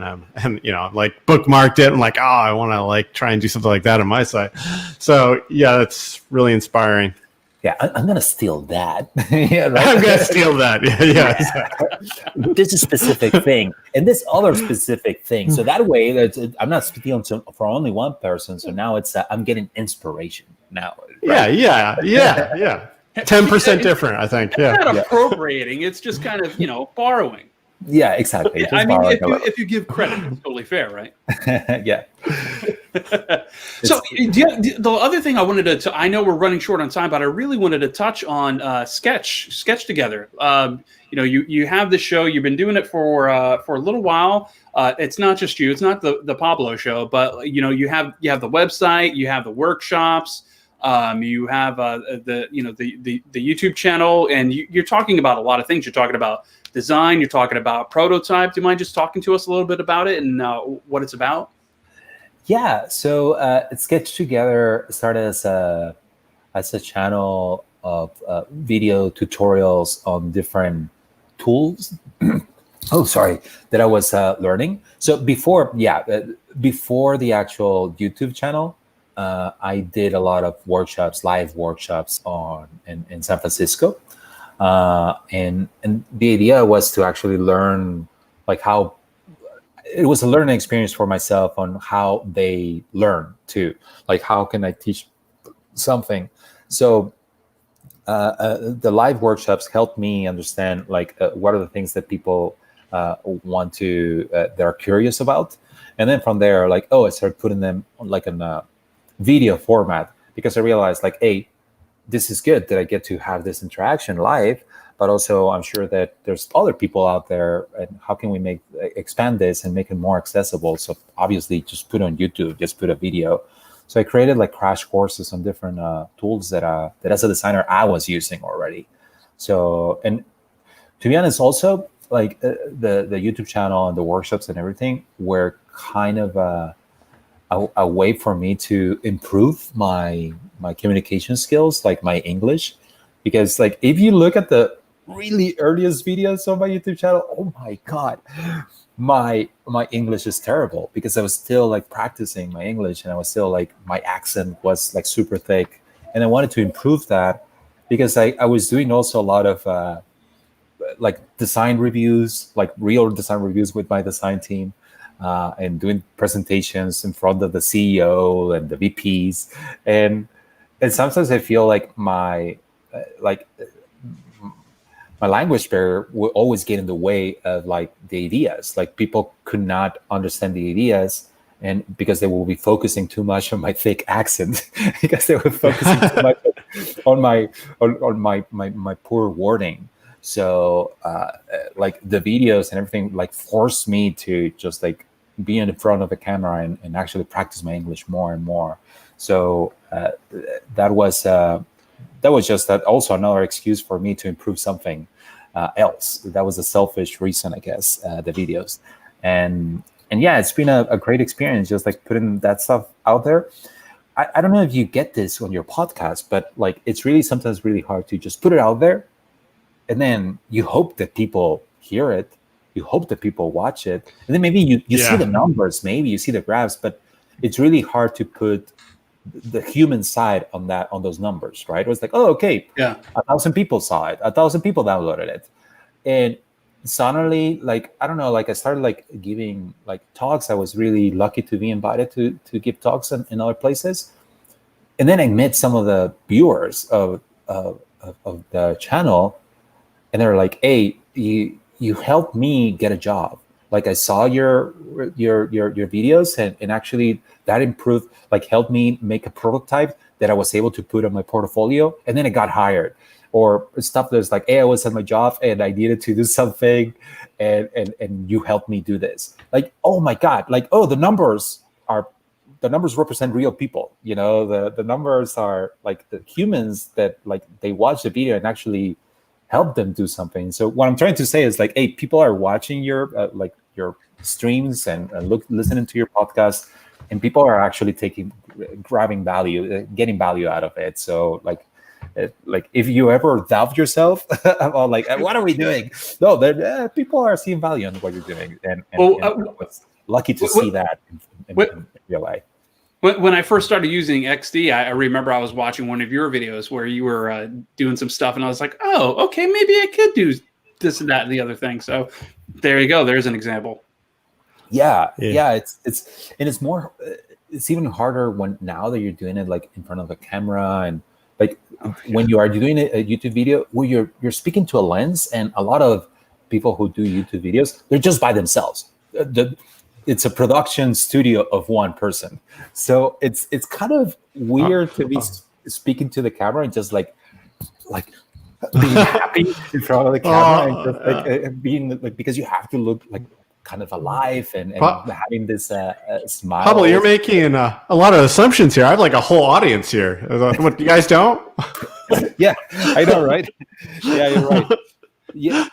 [SPEAKER 3] like bookmarked it. I'm like, "Oh, I want to try and do something like that on my site." So yeah, that's really inspiring.
[SPEAKER 4] Yeah, I'm gonna steal that. Yeah, right?
[SPEAKER 3] I'm gonna steal that. Yeah.
[SPEAKER 4] This is a specific thing, and this other specific thing. So that way, I'm not stealing for only one person. So now I'm getting inspiration now. Right?
[SPEAKER 3] Yeah. 10% different, I think. Yeah.
[SPEAKER 1] It's not appropriating. It's just kind of borrowing.
[SPEAKER 4] Yeah, exactly.
[SPEAKER 1] I mean, if you give credit, it's totally fair, right?
[SPEAKER 4] Yeah.
[SPEAKER 1] So the other thing I wanted to, I know we're running short on time, but I really wanted to touch on Sketch Together. You have this show. You've been doing it for a little while. It's not just you. It's not the Pablo show, but you have the website. You have the workshops. You have the YouTube channel, and you're talking about a lot of things. You're talking about design. You're talking about prototype. Do you mind just talking to us a little bit about it and what it's about?
[SPEAKER 4] Yeah. So Sketch Together started as a channel of video tutorials on different tools. That I was learning. So before the actual YouTube channel, I did a lot of live workshops in San Francisco, and the idea was to actually learn how it was a learning experience for myself on how they learn too. Like, how can I teach something? So the live workshops helped me understand what are the things that people want to they're curious about, and then from there, I started putting them in a video format, because I realized hey, this is good that I get to have this interaction live, but also I'm sure that there's other people out there, and how can we expand this and make it more accessible? So obviously just put on YouTube, just put a video. So I created crash courses on different tools that as a designer I was using already. So, and to be honest, also the YouTube channel and the workshops and everything were kind of a way for me to improve my communication skills, my English, because if you look at the really earliest videos on my YouTube channel, oh my God, my English is terrible, because I was still practicing my English, and I was still my accent was super thick, and I wanted to improve that, because I was doing also a lot of design reviews, real design reviews with my design team, and doing presentations in front of the CEO and the VPs, and sometimes I feel my language barrier will always get in the way of the ideas. People could not understand the ideas, and because they will be focusing too much on my thick accent, because they were focusing too much on my poor wording. So the videos and everything forced me to just be in front of a camera and actually practice my English more and more. So that was just also another excuse for me to improve something else. That was a selfish reason, I guess, the videos. And yeah, it's been a great experience just putting that stuff out there. I don't know if you get this on your podcast, but it's really sometimes really hard to just put it out there, and then you hope that people hear it, you hope that people watch it, and then maybe you see the numbers, maybe you see the graphs, but it's really hard to put the human side on those numbers, right? It was oh, okay, 1,000 people saw it, 1,000 people downloaded it, and suddenly I don't know, I started giving talks. I was really lucky to be invited to give talks in other places, and then I met some of the viewers of the channel, and they're hey, you helped me get a job, like I saw your videos, and actually that improved, like helped me make a prototype that I was able to put on my portfolio, and then I got hired. Or stuff that's like, hey, I was at my job and I needed to do something, and you helped me do this. Like, oh my God, like, oh, the numbers represent real people. You know, the numbers are like the humans that like they watch the video and actually help them do something. So what I'm trying to say is like, hey, people are watching your like your streams and listening to your podcast, and people are actually grabbing value, getting value out of it. So like if you ever doubt yourself about like what are we doing, no, people are seeing value in what you're doing, and I was lucky to see that in real life.
[SPEAKER 1] When I first started using XD, I remember I was watching one of your videos where you were doing some stuff, and I was like, oh, okay, maybe I could do this and that and the other thing. So there you go. There's an example.
[SPEAKER 4] Yeah. It's more, it's even harder when now that you're doing it like in front of a camera, and like when you are doing a YouTube video where you're speaking to a lens, and a lot of people who do YouTube videos, they're just by themselves. It's a production studio of one person, so it's kind of weird to be speaking to the camera and just like being happy in front of the camera, and just like being like, because you have to look like kind of alive and having this smile.
[SPEAKER 3] Pablo, you're making a lot of assumptions here. I have like a whole audience here. What, you guys don't?
[SPEAKER 4] Yeah, I know, right? Yeah, you're right. Yeah.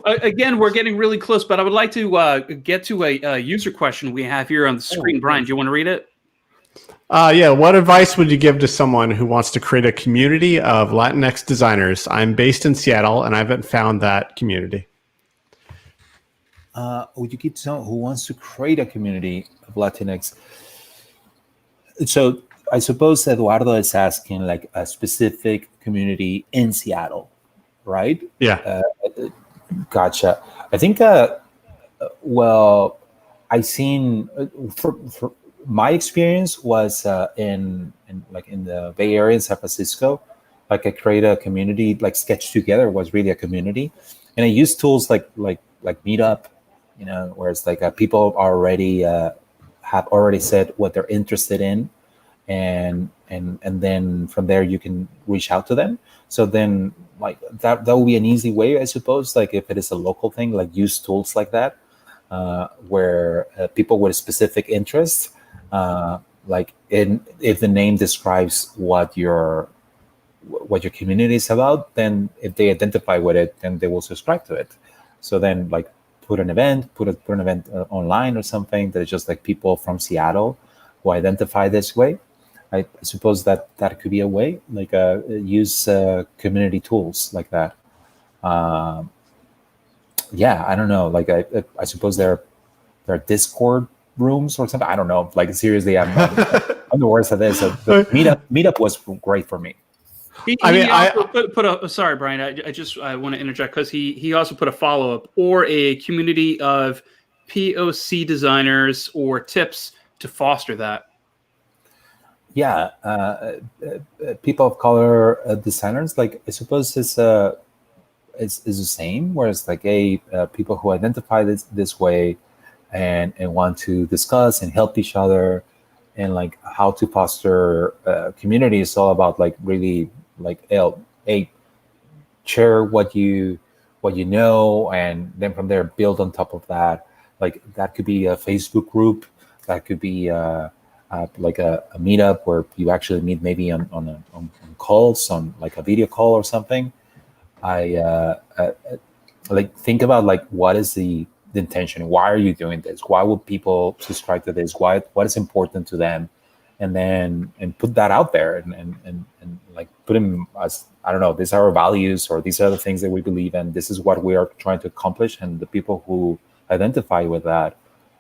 [SPEAKER 1] Again, we're getting really close, but I would like to get to a user question we have here on the screen. Brian, do you want to read it?
[SPEAKER 3] Yeah. What advice would you give to someone who wants to create a community of Latinx designers? I'm based in Seattle, and I haven't found that community.
[SPEAKER 4] Would you give to someone who wants to create a community of Latinx? So I suppose Eduardo is asking like a specific community in Seattle, right?
[SPEAKER 3] Yeah.
[SPEAKER 4] Gotcha. I think, well, I seen for my experience was in the Bay Area in San Francisco. Like I created a community, like Sketch Together was really a community, and I used tools like Meetup, you know, where it's like people already have already said what they're interested in, and then from there you can reach out to them. So then like that will be an easy way, I suppose, like if it is a local thing, like use tools like that, where people with specific interests, like if the name describes what your community is about, then if they identify with it, then they will subscribe to it. So then like put an event online or something that is just like people from Seattle who identify this way. I suppose that could be a way, like use community tools like that. Yeah, I don't know. Like I suppose there are Discord rooms or something. I don't know. Like seriously, I'm the worst at this. So the meetup was great for me.
[SPEAKER 1] Sorry, Brian. I want to interject because he also put a follow-up or a community of POC designers or tips to foster that.
[SPEAKER 4] Yeah, people of color designers, like I suppose is the same. Whereas like people who identify this way and want to discuss and help each other, and like how to foster community is all about like really like share what you know, and then from there build on top of that. Like that could be a Facebook group, that could be like a meetup where you actually meet maybe on calls, on like a video call or something. I like think about like what is the intention? Why are you doing this? Why would people subscribe to this? What is important to them? And put that out there and like put them as, I don't know, these are our values, or these are the things that we believe in. This is what we are trying to accomplish. And the people who identify with that,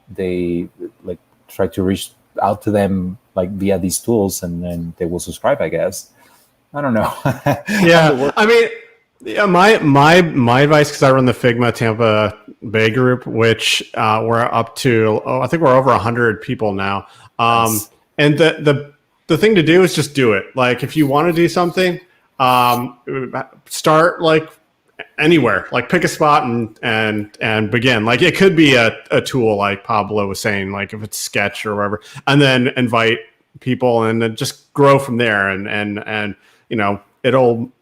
[SPEAKER 4] they like try to reach out to them like via these tools, and then they will subscribe, I guess. I don't know.
[SPEAKER 3] Yeah. I mean, yeah, my advice, because I run the Figma Tampa Bay group, which we're up to, I think we're over 100 people now.
[SPEAKER 4] Nice.
[SPEAKER 3] And the thing to do is just do it. Like if you want to do something, start like anywhere. Like pick a spot and begin. Like it could be a tool, like Pablo was saying, like if it's Sketch or whatever, and then invite people and then just grow from there. And it'll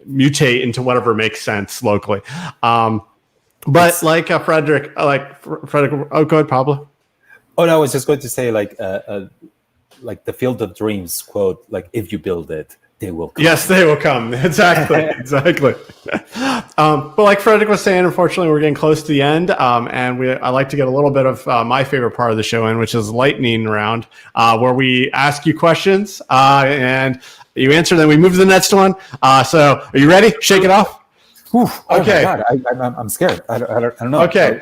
[SPEAKER 3] mutate into whatever makes sense locally. But like Frederick, oh, go ahead, Pablo.
[SPEAKER 4] Oh no, I was just going to say like the Field of Dreams quote, like if you build it, they will come.
[SPEAKER 3] Yes, they will come. Exactly. But like Frederick was saying, unfortunately, we're getting close to the end, and I like to get a little bit of my favorite part of the show in, which is lightning round, where we ask you questions and you answer, then we move to the next one. So, are you ready? Shake it off.
[SPEAKER 4] Oof, okay. Oh my God, I'm scared. I don't know.
[SPEAKER 3] Okay.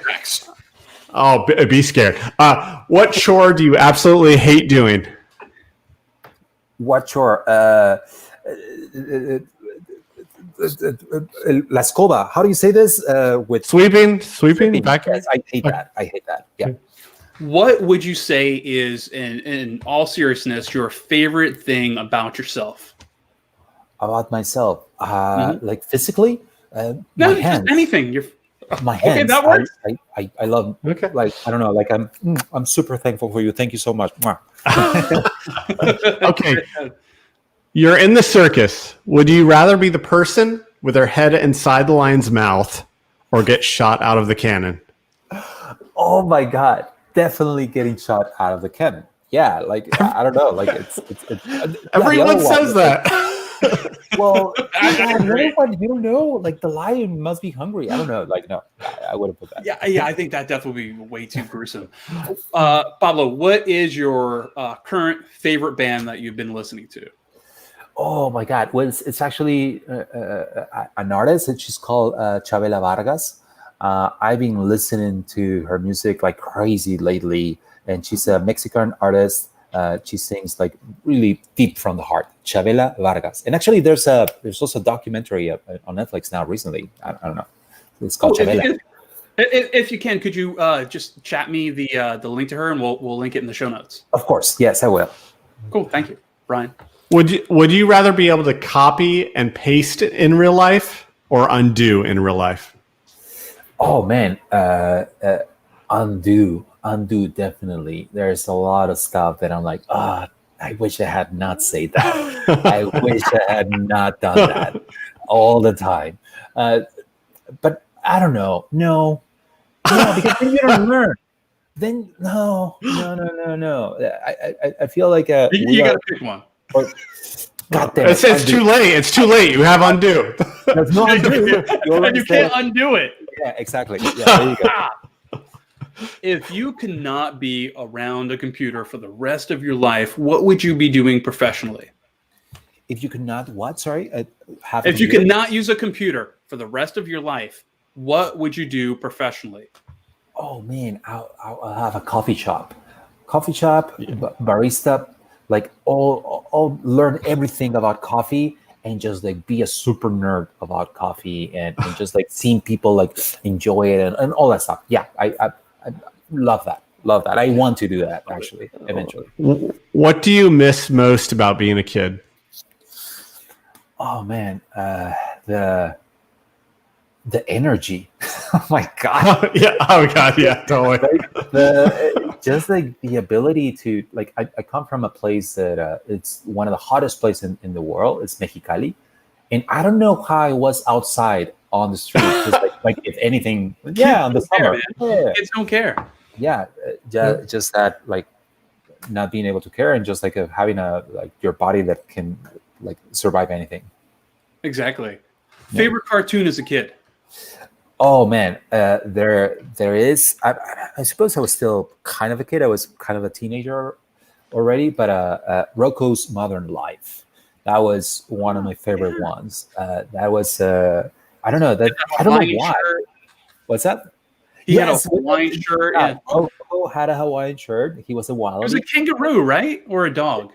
[SPEAKER 3] Oh, be scared. What chore do you absolutely hate doing?
[SPEAKER 4] What chore? La escoba. How do you say this? With
[SPEAKER 3] sweeping. Back.
[SPEAKER 4] Yes, I hate that. Yeah.
[SPEAKER 1] What would you say is, in all seriousness, your favorite thing about yourself?
[SPEAKER 4] About myself, like physically,
[SPEAKER 1] No,
[SPEAKER 4] my
[SPEAKER 1] just
[SPEAKER 4] hands.
[SPEAKER 1] anything.
[SPEAKER 4] My hands.
[SPEAKER 1] Okay, that works.
[SPEAKER 4] I love.
[SPEAKER 3] Okay.
[SPEAKER 4] Like I don't know. Like I'm super thankful for you. Thank you so much.
[SPEAKER 3] Okay. You're in the circus. Would you rather be the person with their head inside the lion's mouth or get shot out of the cannon?
[SPEAKER 4] Oh my God. Definitely getting shot out of the cannon. Yeah. Like, I don't know. Like it's
[SPEAKER 3] Everyone says that.
[SPEAKER 4] Well, you don't know. Like the lion must be hungry. I don't know. Like, no, I wouldn't put that.
[SPEAKER 1] Yeah. I think that definitely would be way too gruesome. Pablo, what is your current favorite band that you've been listening to?
[SPEAKER 4] Oh my God. Well, it's actually an artist, and she's called Chavela Vargas. I've been listening to her music like crazy lately, and she's a Mexican artist. She sings like really deep from the heart. Chavela Vargas. And actually, there's also a documentary on Netflix now recently. I don't know. It's called Chavela.
[SPEAKER 1] If you can, could you just chat me the link to her, and we'll link it in the show notes.
[SPEAKER 4] Of course. Yes, I will.
[SPEAKER 1] Cool. Thank you, Brian.
[SPEAKER 3] Would you rather be able to copy and paste in real life or undo in real life?
[SPEAKER 4] Oh man, undo definitely. There's a lot of stuff that I'm like, I wish I had not said that. I wish I had not done that all the time. But I don't know. No, because then you don't learn. Then no. I feel like
[SPEAKER 1] you got to pick one.
[SPEAKER 4] God damn
[SPEAKER 3] it. It's too late. It's too late. You have undo.
[SPEAKER 4] There's no undo.
[SPEAKER 1] And you can't undo it.
[SPEAKER 4] Yeah, exactly. Yeah, there you go.
[SPEAKER 1] If you cannot be around a computer for the rest of your life, what would you be doing professionally?
[SPEAKER 4] If you could not what? Sorry?
[SPEAKER 1] If you could not use a computer for the rest of your life, what would you do professionally?
[SPEAKER 4] Oh man, I'll have a coffee shop, barista, like all learn everything about coffee and just like be a super nerd about coffee and just like seeing people like enjoy it and all that stuff. Yeah, I love that. I want to do that actually eventually.
[SPEAKER 3] What do you miss most about being a kid?
[SPEAKER 4] Oh man, the energy. Oh my God.
[SPEAKER 3] Yeah. Oh God. Yeah. Totally.
[SPEAKER 4] Just like the ability to like, I come from a place that it's one of the hottest places in the world. It's Mexicali, and I don't know how I was outside on the street. Just like if anything, yeah, on the summer,
[SPEAKER 1] kids don't care.
[SPEAKER 4] Yeah, just that like not being able to care and just like having your body that can like survive anything.
[SPEAKER 1] Exactly. Favorite cartoon as a kid?
[SPEAKER 4] Oh man, there is. I suppose I was still kind of a kid. I was kind of a teenager already, but Rocco's Modern Life. That was one of my favorite ones. That was I don't know that I don't know why.
[SPEAKER 1] Shirt.
[SPEAKER 4] What's that?
[SPEAKER 1] He had a Hawaiian shirt.
[SPEAKER 4] Yeah, Rocco had a Hawaiian shirt. He was a wallaby.
[SPEAKER 1] It was a kangaroo, right, or a dog?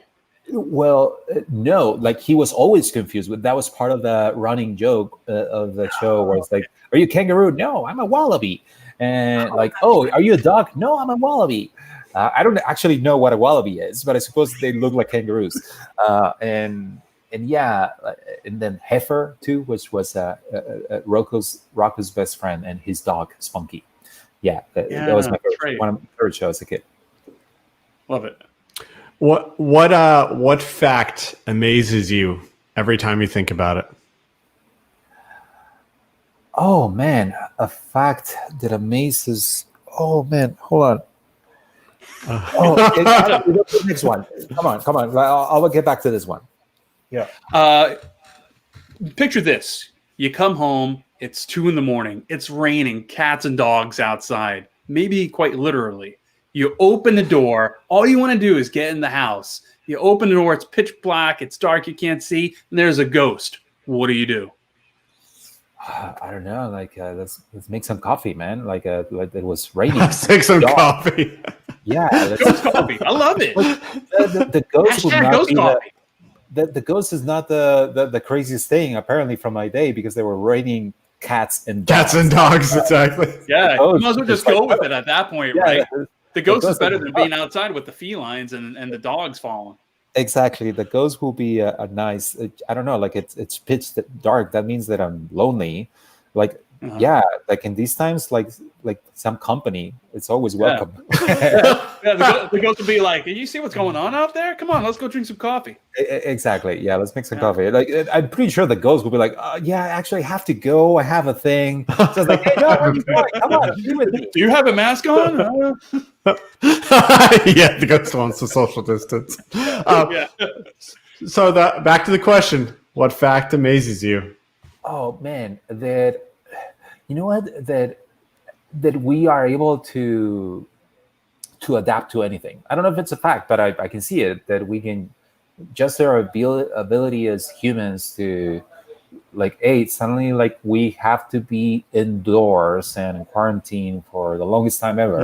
[SPEAKER 4] Well, no, like he was always confused. But that was part of the running joke of the show, where it's like, "Are you a kangaroo? No, I'm a wallaby." And like, "Oh, are you a dog? No, I'm a wallaby." I don't actually know what a wallaby is, but I suppose they look like kangaroos. And yeah, and then Heifer too, which was Rocco's best friend and his dog Spunky. Yeah, that was my favorite,
[SPEAKER 1] right.
[SPEAKER 4] one of my favorite shows as a kid.
[SPEAKER 1] Love it.
[SPEAKER 3] What fact amazes you every time you think about it?
[SPEAKER 4] Oh man, a fact that amazes. Oh man, hold on. The next one. Come on. I'll get back to this one. Yeah.
[SPEAKER 1] Picture this. You come home, it's 2 a.m, it's raining, cats and dogs outside, maybe quite literally. You open the door, all you want to do is get in the house. You open the door, it's pitch black, it's dark, you can't see, and there's a ghost. What do?
[SPEAKER 4] I don't know. Like, let's make some coffee, man. Like it was raining.
[SPEAKER 3] Let's make some coffee.
[SPEAKER 4] Yeah,
[SPEAKER 1] Ghost coffee. I love it.
[SPEAKER 4] The ghost would not
[SPEAKER 1] ghost
[SPEAKER 4] be
[SPEAKER 1] coffee.
[SPEAKER 4] the ghost is not the craziest thing apparently from my day, because they were raining cats and dogs.
[SPEAKER 3] Exactly.
[SPEAKER 1] Yeah, you might as well just go with
[SPEAKER 4] like,
[SPEAKER 1] it at that point,
[SPEAKER 4] yeah,
[SPEAKER 1] right? The ghost is
[SPEAKER 4] ghost
[SPEAKER 1] better
[SPEAKER 4] is
[SPEAKER 1] than being outside with the felines and the dogs falling.
[SPEAKER 4] Exactly. The ghost will be a nice. I don't know. Like it's pitch dark. That means that I'm lonely. Like yeah. Like in these times, like some company, it's always welcome.
[SPEAKER 1] The ghost will be like, "You see what's going on out there? Come on, let's go drink some coffee."
[SPEAKER 4] Exactly. Yeah, let's make some coffee. Like I'm pretty sure the ghost will be like, yeah, actually, I have to go. I have a thing. So I was like, hey, no, where are you going? Come on, be with me.
[SPEAKER 1] Do you have a mask on?
[SPEAKER 3] Yeah, the ghost wants the social distance. So back to the question: what fact amazes you?
[SPEAKER 4] Oh man, that you know what that we are able to adapt to anything. I don't know if it's a fact, but I can see it, that we can just our ability as humans to like, hey, suddenly like we have to be indoors and in quarantine for the longest time ever.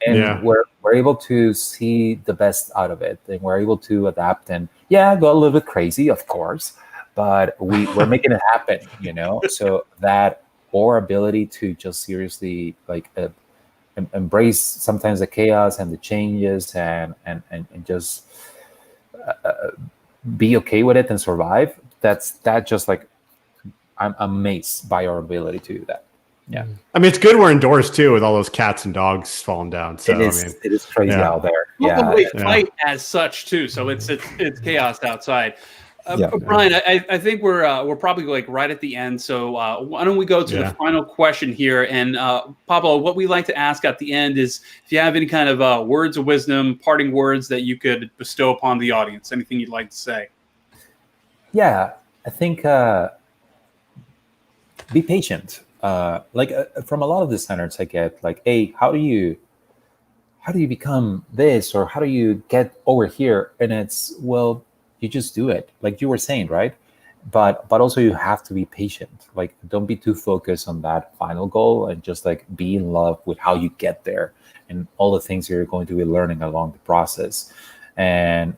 [SPEAKER 4] And we're able to see the best out of it, and we're able to adapt and go a little bit crazy, of course, but we're making it happen, so that our ability to just seriously like embrace sometimes the chaos and the changes and just be okay with it and survive. That just like I'm amazed by our ability to do that. Yeah,
[SPEAKER 3] I mean, it's good we're indoors too with all those cats and dogs falling down. So
[SPEAKER 4] it is crazy out there.
[SPEAKER 1] Fight as such too. So it's chaos outside. Brian, I think we're probably like right at the end. So why don't we go to the final question here? And Pablo, what we like to ask at the end is if you have any kind of words of wisdom, parting words that you could bestow upon the audience. Anything you'd like to say? Yeah,
[SPEAKER 4] I think be patient. From a lot of designers I get, like, hey, how do you become this, or how do you get over here? And it's, well, you just do it, like you were saying, right? But also you have to be patient. Like, don't be too focused on that final goal, and just like be in love with how you get there and all the things you're going to be learning along the process, and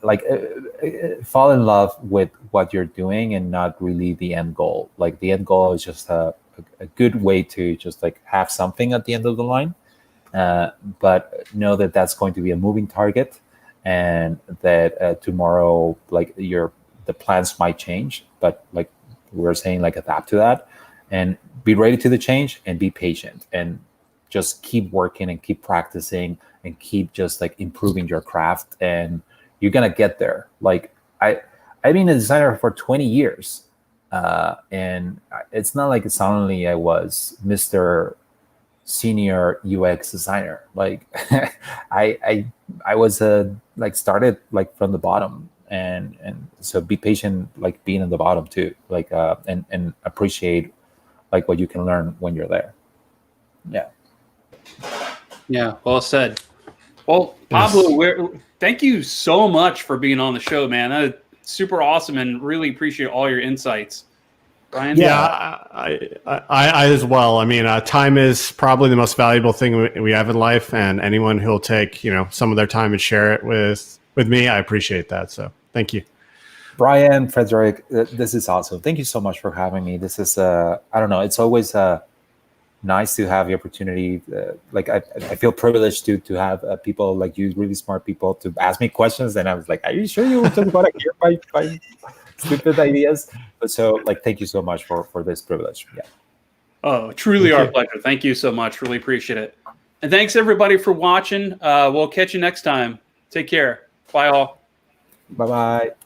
[SPEAKER 4] like fall in love with what you're doing and not really the end goal. Like the end goal is just a good way to just like have something at the end of the line, but know that that's going to be a moving target, and that tomorrow like the plans might change, but like we were saying, like adapt to that and be ready to the change and be patient and just keep working and keep practicing and keep just like improving your craft, and you're gonna get there. Like I've been a designer for 20 years, and it's not like suddenly I was Mr. Senior UX designer. Like I was like started like from the bottom, and so be patient, like being in the bottom too, like and appreciate like what you can learn when you're there.
[SPEAKER 1] Yeah, well said. Well, Pablo, thank you so much for being on the show, man. That's super awesome, and really appreciate all your insights. Brian?
[SPEAKER 3] Yeah, I as well. I mean, time is probably the most valuable thing we have in life, and anyone who'll take some of their time and share it with me, I appreciate that. So thank you.
[SPEAKER 4] Brian, Frederick, this is awesome. Thank you so much for having me. This is I don't know, it's always nice to have the opportunity. Like I feel privileged to have people like you, really smart people, to ask me questions. And I was like, are you sure you were talking about my stupid ideas? But so like, thank you so much for this privilege. Yeah.
[SPEAKER 1] Oh, truly our pleasure. Thank you so much. Really appreciate it. And thanks everybody for watching. We'll catch you next time. Take care. Bye all.
[SPEAKER 4] Bye-bye.